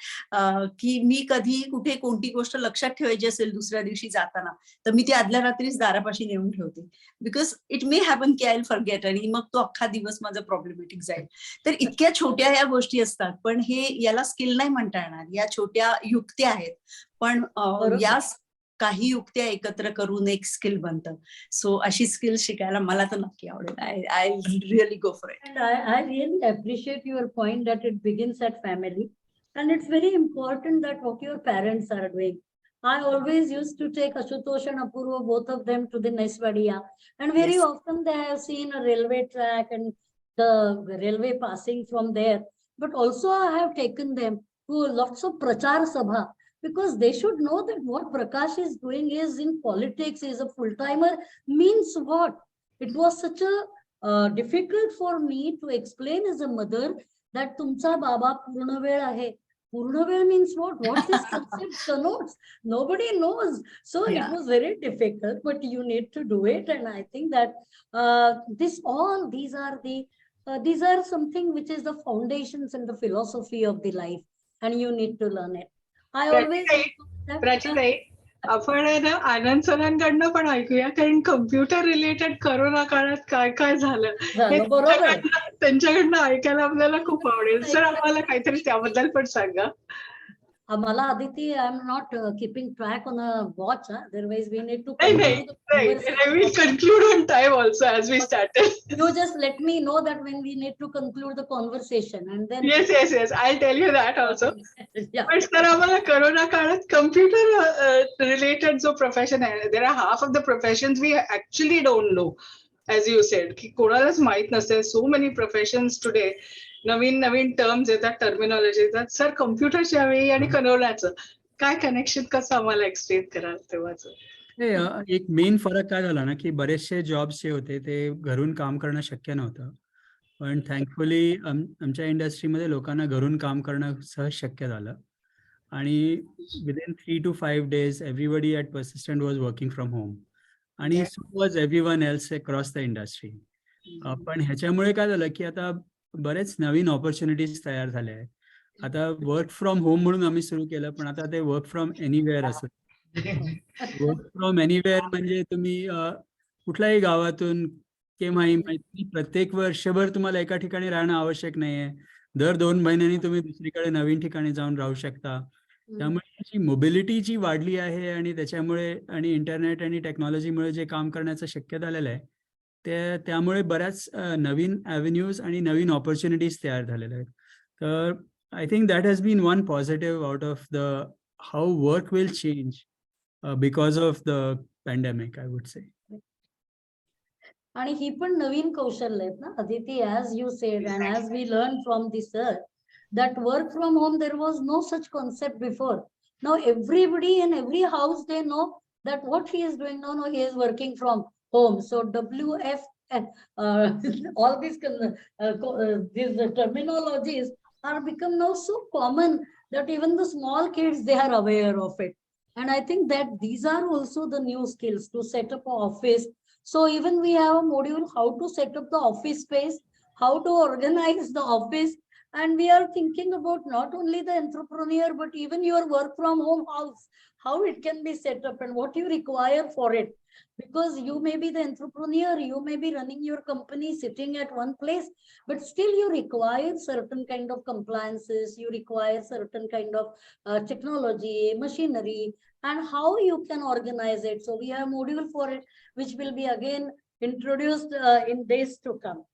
की मी कधी कुठे कोणती गोष्ट लक्षात ठेवायची असेल दुसऱ्या दिवशी जाताना तर मी ती आदल्या रात्रीच दारापाशी नेऊन ठेवते. बिकॉज इट मे हॅपन की आय विल फॉरगेट आणि मग तो अख्खा दिवस माझा प्रॉब्लेमॅटिक जाईल. तर इतक्या छोट्या या गोष्टी असतात, पण हे याला स्किल नाही म्हणता येणार. या छोट्या युक्त्या आहेत, पण या काही युक्त्या एकत्र करून एक स्किल बनतं. सो अशी स्किल शिकायला मला तर नक्की आवडेल. I really go for it. And I really appreciate your point that it begins at family. And it's very important that what your parents are doing. I always used to take Ashutosh and Apurva, both of them, to the Neswadia. And very Yes. often they have seen a railway track and the railway passing from there. But also I have taken them to lots of Prachar Sabha, because they should know that what Prakash is doing is in politics, is a full-timer, means what? It was such a difficult for me to explain as a mother that tumcha baba purna vel ahe. Purna vel means what? What this concept connotes? Nobody knows. So Yeah. it was very difficult, but you need to do it. And I think that these are something which is the foundations and the philosophy of the life, and you need to learn it. I always प्राचीताई, आपण आहे ना आनंद सरांकडनं पण ऐकूया, कारण computer related corona काळात काय काय झालं हे बरोबर. त्यांच्याकडनं ऐकायला आपल्याला खूप आवडेल. सर, आम्हाला काहीतरी त्याबद्दल पण सांगा. Amala Aditi, I'm not keeping track on a watch. Otherwise, we need to Right, conclude the conversation. I will conclude on time also as we started. You just let me know that when we need to conclude the conversation, and then Yes. I'll tell you that also. yeah. पण sir, आम्हाला corona काळात computer related जो profession आहे, there are half of the professions we actually don't know, as you said, की कोणालाच माहित नसते. So many professions today, नवीन टर्म्स येतात, टर्मिनॉलॉजी येतात. सर, कम्प्युटरच्या वेळी आणि करोनाचं काय कनेक्शन, कसं आम्हाला एक्सप्लेन कराल तेव्हाच? एक मेन फरक काय झाला ना, की बरेचसे जॉब्स जे होते ते घरून काम करणं शक्य नव्हतं. पण थँकफुली आमच्या इंडस्ट्रीमध्ये लोकांना घरून काम करणं सहज शक्य झालं. आणि within 3 to 5 days everybody at Persistent was working from home, आणि so was everyone else across the industry. पण ह्याच्यामुळे काय झालं, की आता बरेच नवीन ऑपॉर्च्युनिटीज तयार झाल्या आहेत. आता वर्क फ्रॉम होम म्हणून आम्ही सुरू केलं, पण आता ते वर्क फ्रॉम एनिवेअर असं. वर्क फ्रॉम एनिवेअर म्हणजे तुम्ही कुठल्याही गावातून केव्हाही, प्रत्येक वर्षभर तुम्हाला एका ठिकाणी राहणं आवश्यक नाहीये. दर 2 महिन्यांनी तुम्ही दुसरीकडे नवीन ठिकाणी जाऊन राहू शकता. त्यामुळे त्याची मोबिलिटी जी वाढली आहे, आणि त्याच्यामुळे आणि इंटरनेट आणि टेक्नॉलॉजीमुळे जे काम करण्याचं शक्य झालेलं आहे, त्यामुळे बऱ्याच नवीन ॲव्हेन्यूज आणि नवीन ऑपॉर्च्युनिटीज तयार झालेल्या आहेत. तर I think that has been one positive out of the how work will change because of the pandemic, I would say. आणि ही पण नवीन कौशल्य आहेत ना Aditi, as you said, and as we learned from the sir, that work from home, there was no such concept before. Now everybody in every house, they know that what he is doing. No, he is working from home. So WF all these terminologies are become now so common that even the small kids, they are aware of it. And I think that these are also the new skills to set up an office. So even we have a module how to set up the office space, how to organize the office. And we are thinking about not only the entrepreneur, but even your work from home house, how it can be set up and what you require for it. Because you may be the entrepreneur, you may be running your company sitting at one place, but still you require certain kind of compliances, you require certain kind of technology, machinery, and how you can organize it. So we have module for it, which will be again introduced in days to come.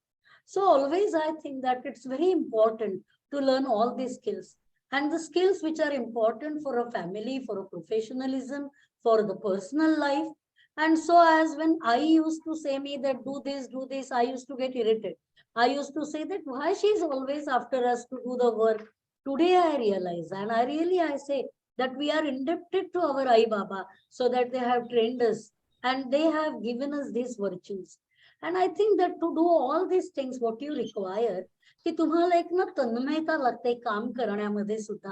So always I think that it's very important to learn all these skills, and the skills which are important for a family, for a professionalism, for the personal life. And so as when I used to say me that do this, I used to get irritated. I used to say that why she is always after us to do the work. Today I realize, and I say that we are indebted to our Ai Baba so that they have trained us and they have given us these virtues. And I think that to do all these things, what you require, की तुम्हाला एक ना तन्मयता लागते काम करण्यामध्ये सुद्धा,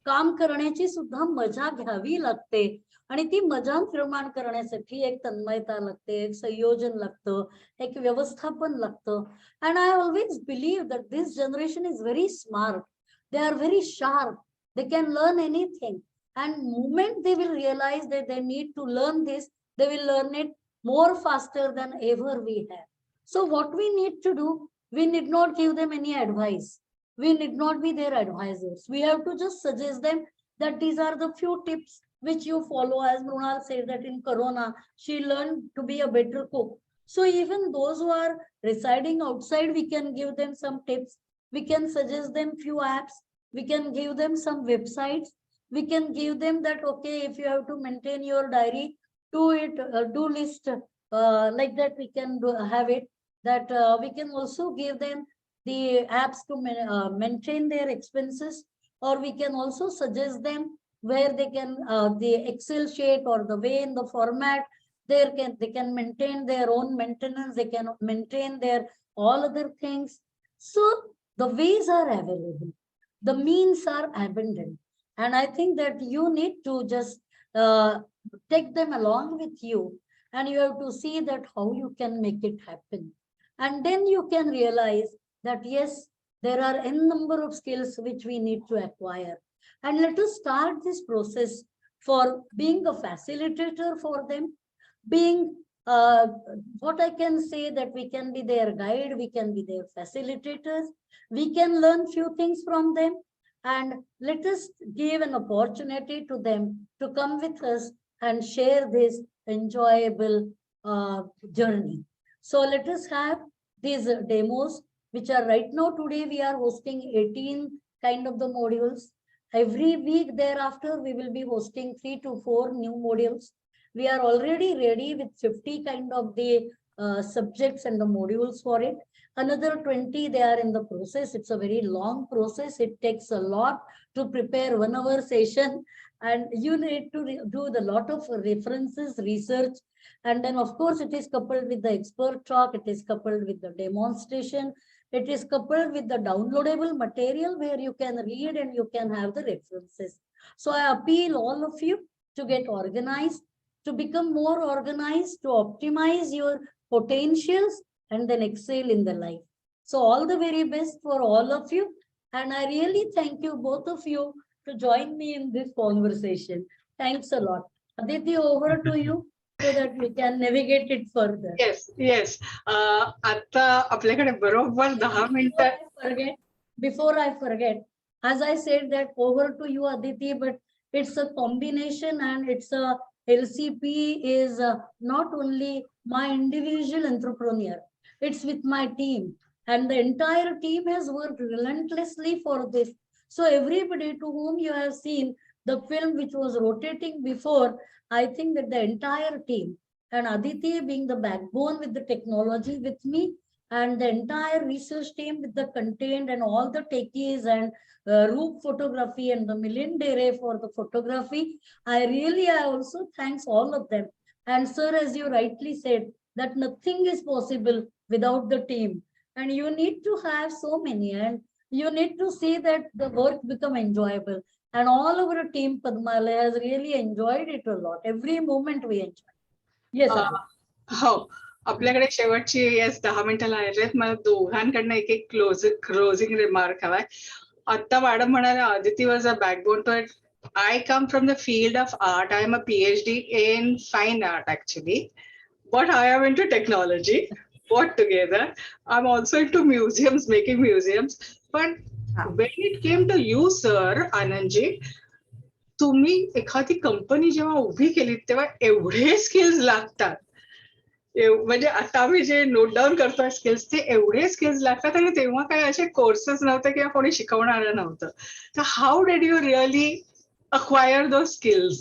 काम करण्याची सुद्धा मजा घ्यावी लागते आणि ती मजा निर्माण करण्यासाठी एक तन्मयता लागते, एक संयोजन लागतं, एक व्यवस्थापन लागतं. And I always believe that this generation is very smart. They are very sharp. They can learn anything. And moment they will realize that they need to learn this, they will learn it more faster than ever we have. So what we need to do, we need not give them any advice. We need not be their advisors. We have to just suggest them that these are the few tips which you follow. As Mrunal said that in Corona, she learned to be a better cook. So even those who are residing outside, we can give them some tips. We can suggest them few apps. We can give them some websites. We can give them that, okay, if you have to maintain your diary, do list like that, we can have it. That we can also give them the apps to maintain their expenses, or we can also suggest them where they can the Excel sheet or the way in the format they can maintain their own maintenance, they can maintain their all other things. So the ways are available, the means are abundant, and I think that you need to just take them along with you, and you have to see that how you can make it happen. And then you can realize that yes, there are n number of skills which we need to acquire. And let us start this process for being a facilitator for them, being what I can say that we can be their guide, we can be their facilitators, we can learn few things from them, and let us give an opportunity to them to come with us and share this enjoyable journey. So let us have these demos, which are right now today we are hosting 18 kind of the modules. Every week thereafter, we will be hosting 3 to 4 new modules. We are already ready with 50 kind of the subjects and the modules for it. Another 20, they are in the process. It's a very long process. It takes a lot to prepare 1 hour session. And you need to do the lot of references, research. And then, of course, it is coupled with the expert talk. It is coupled with the demonstration. It is coupled with the downloadable material where you can read and you can have the references. So I appeal all of you to get organized, to become more organized, to optimize your potentials and then excel in the life. So all the very best for all of you. And I really thank you, both of you, to join me in this conversation. Thanks a lot. Aditi, over to you so that we can navigate it further. Yes. आता आपल्याकडे बरोबर 10 मिनिटं. Before I forget, as I said that over to you, Aditi, but it's a combination and it's a LCP is not only my individual entrepreneur, it's with my team, and the entire team has worked relentlessly for this. So everybody to whom you have seen the film which was rotating before, I think that the entire team, and Aditi being the backbone with the technology with me, and the entire research team with the content and all the techies and Roop photography and the Milind Dere for the photography. I also thanks all of them. And sir, as you rightly said, that nothing is possible without the team. And you need to have so many, and you need to see that the work become enjoyable. And all our team, Padmalaya, has really enjoyed it a lot. Every moment we enjoy. Yes, हो. आपल्याकडे शेवटची 10 मिनिटाला आहेत. मला दोघांकडनं एक closing remark हवाय. आता madam म्हणाल्या Aditi was a backbone to it. I come from the field of art. I am a PhD in fine art actually, but I am into technology. Both together. I'm also into museums, making museums. But when it came to you, sir, Anandji, तुम्ही एखादी company जेव्हा उभी केली तेव्हा एवढे skills लागतात. म्हणजे आता आम्ही जे नोट डाऊन करतोय स्किल्स ते एवढे स्किल्स लागतात आणि तेव्हा काही असे कोर्सेस नव्हते किंवा कोणी शिकवणारं नव्हतं. तर how did you really acquire those skills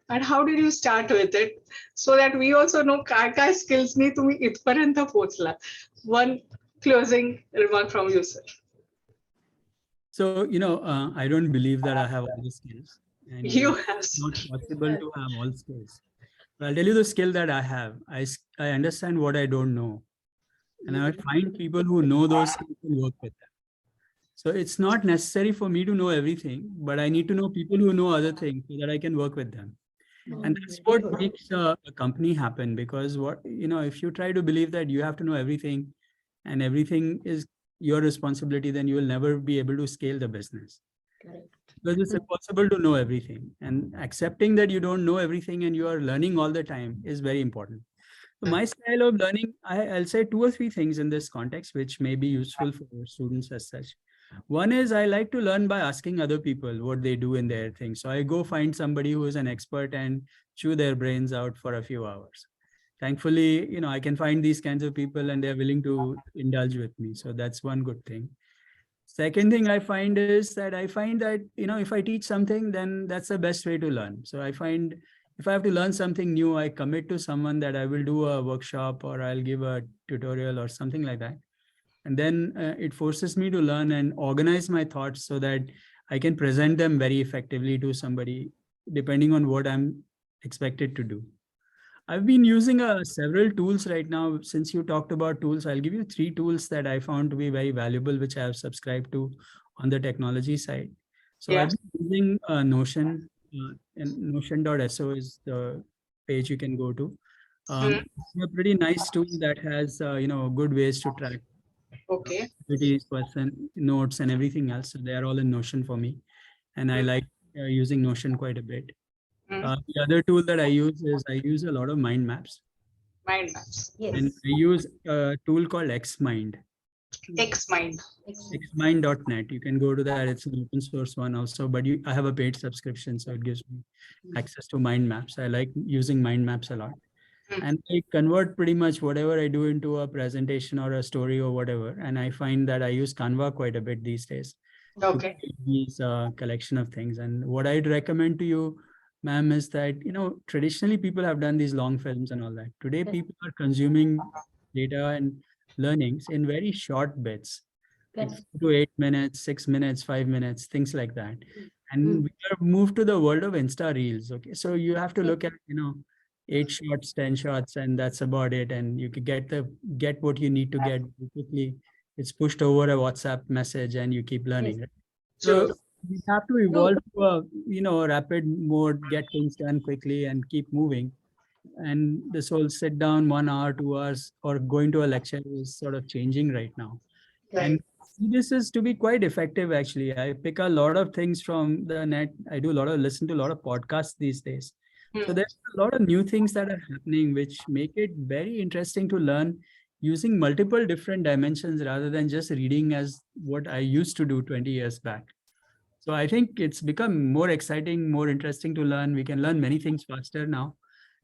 and how did you start with it so that we also know काय काय स्किल्सनी तुम्ही इथपर्यंत पोहोचला. One closing remark from you sir. So, I don't believe that I have all the skills. And You have it's not possible to have all skills. But I'll tell you the skill that I have. I understand what I don't know. And I find people who know those skills and work with them. So it's not necessary for me to know everything, but I need to know people who know other things so that I can work with them. And that's what makes a company happen, because if you try to believe that you have to know everything and everything is your responsibility, then you will never be able to scale the business. Correct. Because it's impossible to know everything, and accepting that you don't know everything and you are learning all the time is very important. So my style of learning, I'll say 2 or 3 things in this context, which may be useful for students as such. One is I like to learn by asking other people what they do in their thing. So I go find somebody who is an expert and chew their brains out for a few hours. Thankfully, I can find these kinds of people and they're willing to indulge with me. So that's one good thing. Second thing I find is that if I teach something, then that's the best way to learn. So I find if I have to learn something new, I commit to someone that I will do a workshop or I'll give a tutorial or something like that. And then it forces me to learn and organize my thoughts so that I can present them very effectively to somebody, depending on what I'm expected to do. I've been using several tools right now. Since you talked about tools, I'll give you 3 tools that I found to be very valuable, which I have subscribed to on the technology side. So I've been using Notion, and Notion.so is the page you can go to. It's a pretty nice tool that has, good ways to track activities, person notes and everything else. So they are all in Notion for me. And I like using Notion quite a bit. The other tool that I use a lot of mind maps. Mind maps. Yes. And I use a tool called Xmind. Xmind. Xmind.net. You can go to that. It's an open source one also, but I have a paid subscription, so it gives me access to mind maps. I like using mind maps a lot. And I convert pretty much whatever I do into a presentation or a story or whatever. And I find that I use Canva quite a bit these days. Okay. These collection of things. And what I'd recommend to you, ma'am, is that, traditionally people have done these long films and all that. Today, people are consuming data and learnings in very short bits, like 4 to 8 minutes, 6 minutes, 5 minutes, things like that. And we have moved to the world of Insta Reels. Okay. So you have to look at, 8 shots, 10 shots, and that's about it. And you can get what you need to get quickly. It's pushed over a WhatsApp message and you keep learning. Right? So we have to evolve to a rapid mode, get things done quickly and keep moving. And this whole sit down 1 hour, 2 hours, or going to a lecture is sort of changing right now. And this is to be quite effective. Actually, I pick a lot of things from the net. I do listen to a lot of podcasts these days. So there's a lot of new things that are happening, which make it very interesting to learn using multiple different dimensions rather than just reading as what I used to do 20 years back. So I think it's become more exciting, more interesting to learn. We can learn many things faster now.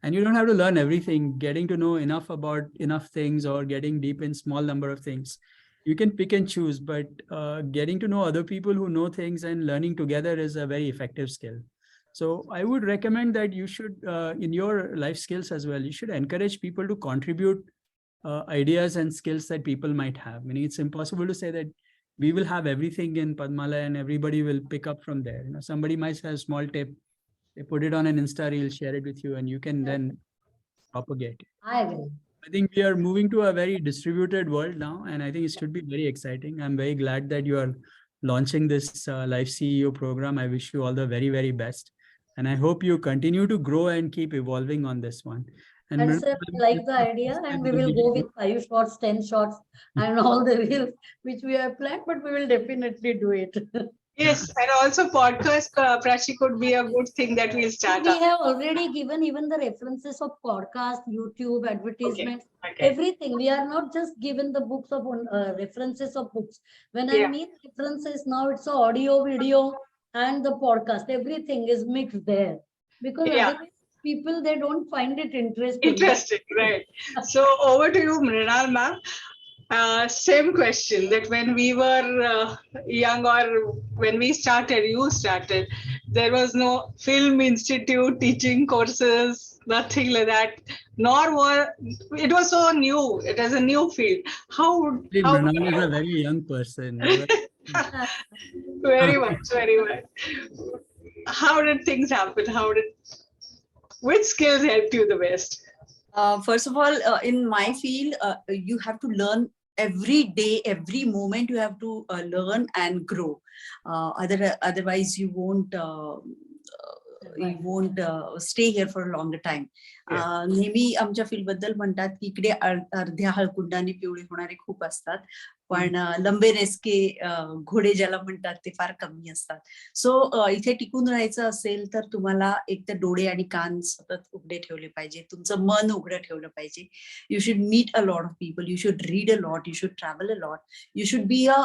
And you don't have to learn everything, getting to know enough about enough things or getting deep in small number of things. You can pick and choose, but getting to know other people who know things and learning together is a very effective skill. So I would recommend that you should, in your life skills as well, you should encourage people to contribute ideas and skills that people might have. Meaning it's impossible to say that we will have everything in Padmalaya and everybody will pick up from there. Somebody might have a small tip, they put it on an Insta reel, share it with you, and you can then propagate it. I agree. I think we are moving to a very distributed world now, and I think it should be very exciting. I'm very glad that you are launching this Life CEO program. I wish you all the very, very best. And I hope you continue to grow and keep evolving on this one. And sir, I like the idea, and we will go with 5 shots, 10 shots, and all the reels which we have planned, but we will definitely do it. Yes, and also podcast, Prachi, could be a good thing that we'll start We up. have already given even the references of podcast, YouTube, advertisements, Okay. everything. We are not just given the books of references of books. When I Yeah. mean references, now it's a audio, video, and the podcast. Everything is mixed there because Yeah. otherwise people they don't find it interesting. Interesting, right? So over to you, Mrinal ma'am. Same question, that when we were young, or when we started, you started, there was no film institute teaching courses, nothing like that, nor were, it was so new, it was a new field. How Mrinal is a very young person. very much, very much. How did things happen? Which skills helped you the best? First of all, in my field, you have to learn every day, every moment. You have to learn and grow. Otherwise, you won't stay here for a longer time. नेहमी आमच्या field बद्दल म्हणतात की इकडे अर्ध्या हळकुंडाने पिवळे होणारे खूप असतात, पण लंबे रेसके घोडे ज्याला म्हणतात ते फार कमी असतात. सो इथे टिकून राहायचं असेल तर तुम्हाला एक तर डोळे आणि कान सतत उघडे ठेवले पाहिजे, तुमचं मन उघडं ठेवलं पाहिजे. You should meet a lot of people, you should read a lot, you should travel a lot, you should be a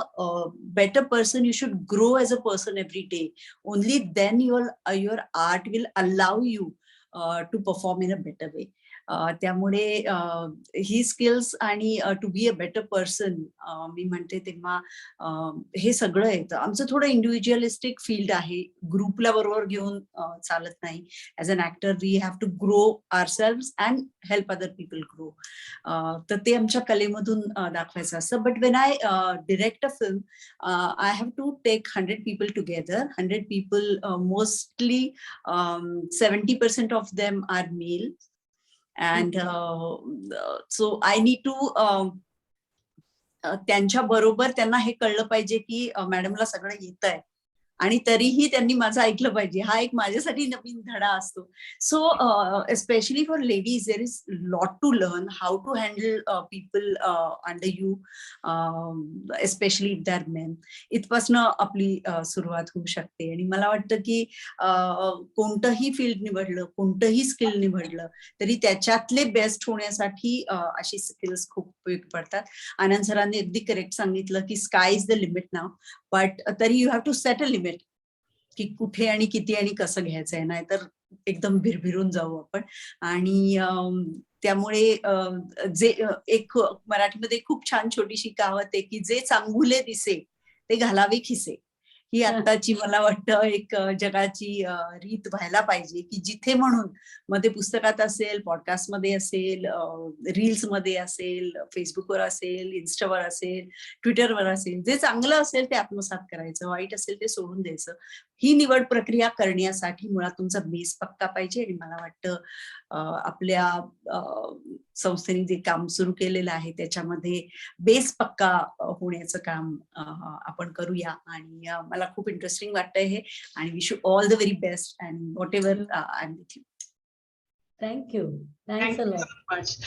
better person, you should grow as a person every day. Only then your art will allow you to perform in a better way. त्यामुळे ही skills आणि to be a better person, मी म्हणते तेव्हा हे सगळं येतं. आमचं थोडं इंडिव्हिज्युअलिस्टिक फील्ड आहे, ग्रुपला बरोबर घेऊन चालत नाही. As an actor we have to grow ourselves and help other people grow. तर ते आमच्या कलेमधून दाखवायचं असतं. But when I direct a film, I have to take 100 people together. 100 people, mostly 70% of them are male. And so I need to त्यांच्या बरोबर त्यांना हे कळलं पाहिजे की मॅडमला सगळं येतंय आणि तरीही त्यांनी माझं ऐकलं पाहिजे. हा एक माझ्यासाठी नवीन धडा असतो. So especially for ladies there is lot to learn how to handle people under you, especially if they're men. इथपासनं आपली सुरुवात होऊ शकते. आणि मला वाटतं की कोणतंही फील्ड निवडलं, कोणतंही स्किल निवडलं तरी त्याच्यातले बेस्ट होण्यासाठी अशी स्किल्स खूप उपयोगी पडतात. आनंद सरांनी अगदी करेक्ट सांगितलं की sky is the limit now, but तरी you have to set a limit की कुठे आणि किती आणि कसं घ्यायचंय, नाहीतर एकदम भिरभिरून जाऊ आपण. आणि त्यामुळे जे एक मराठीमध्ये खूप छान छोटीशी कहावत आहे की जे चांगुले दिसे ते घालावे खिसे. ही आत्ताची मला वाटतं एक जगाची रीत व्हायला पाहिजे की जिथे म्हणून मग ते पुस्तकात असेल, पॉडकास्ट मध्ये असेल, रील्स मध्ये असेल, फेसबुकवर असेल, इन्स्टावर असेल, ट्विटरवर असेल, जे चांगलं असेल ते आत्मसात करायचं, वाईट असेल ते सोडून द्यायचं. ही निवड प्रक्रिया करण्यासाठी मुळात तुमचा बेस पक्का पाहिजे. आणि मला वाटतं आपल्या संस्थेने जे काम सुरू केलेलं आहे त्याच्यामध्ये बेस पक्का होण्याचं काम आपण करूया. आणि मला खूप इंटरेस्टिंग वाटतंय हे. आणि wish you all the very best and whatever I am with you. Thank you. Thanks a much.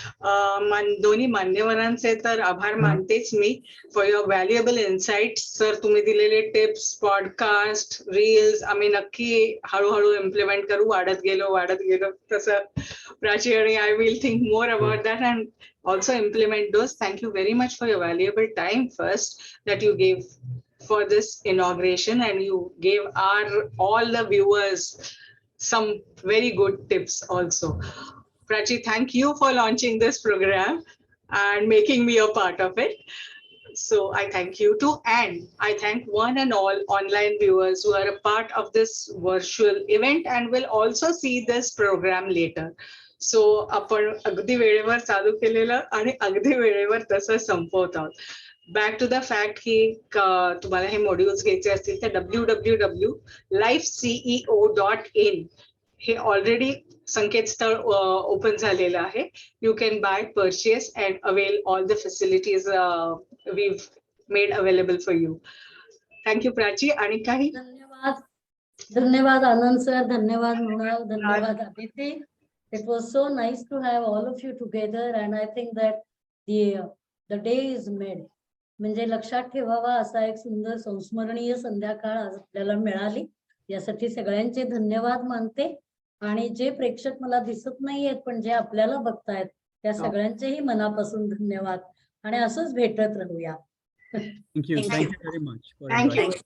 दोन्ही मान्यवरांचे तर आभार मानतेच मी for your valuable insights. Sir, तुम्ही दिलेले टिप्स, पॉडकास्ट, रील्स आम्ही नक्की हळूहळू इम्प्लिमेंट करू. वाढत गेलो तसं प्राची आणि I will think more about that and also implement those. Thank you very much for your valuable time first that you gave for this inauguration, and you gave all the viewers some very good tips also. Prachi, thank you for launching this program and making me a part of it. So I thank you too, and I thank one and all online viewers who are a part of this virtual event and will also see this program later. सो आपण अगदी वेळेवर चालू केलेलं आणि अगदी वेळेवर तसं संपवत आहोत. बॅक टू द फॅक्ट की तुम्हाला हे मॉड्यूल्स घ्यायचे असतील तर www.lifeceo.in हे ऑलरेडी संकेतस्थळ ओपन झालेलं आहे. You can buy, purchase and avail all the facilities we made available for you. Thank you Prachi. आणि काही? धन्यवाद आनंद सर, धन्यवाद मृणाल, धन्यवाद Aditi. It was so nice to have all of you together, and I think that the day is made. म्हणजे लक्षात ठेवावा असा एक सुंदर संस्मरणीय संध्याकाळ आज आपल्याला मिळाली. यासाठी सगळ्यांचे धन्यवाद मानते. आणि जे प्रेक्षक मला दिसत नाहीयेत पण जे आपल्याला बघतायत त्या सगळ्यांचेही मनापासून धन्यवाद. आणि असंच भेटत राहूया. Thank you. Thank Thank you. you very much. for Thank you. inviting.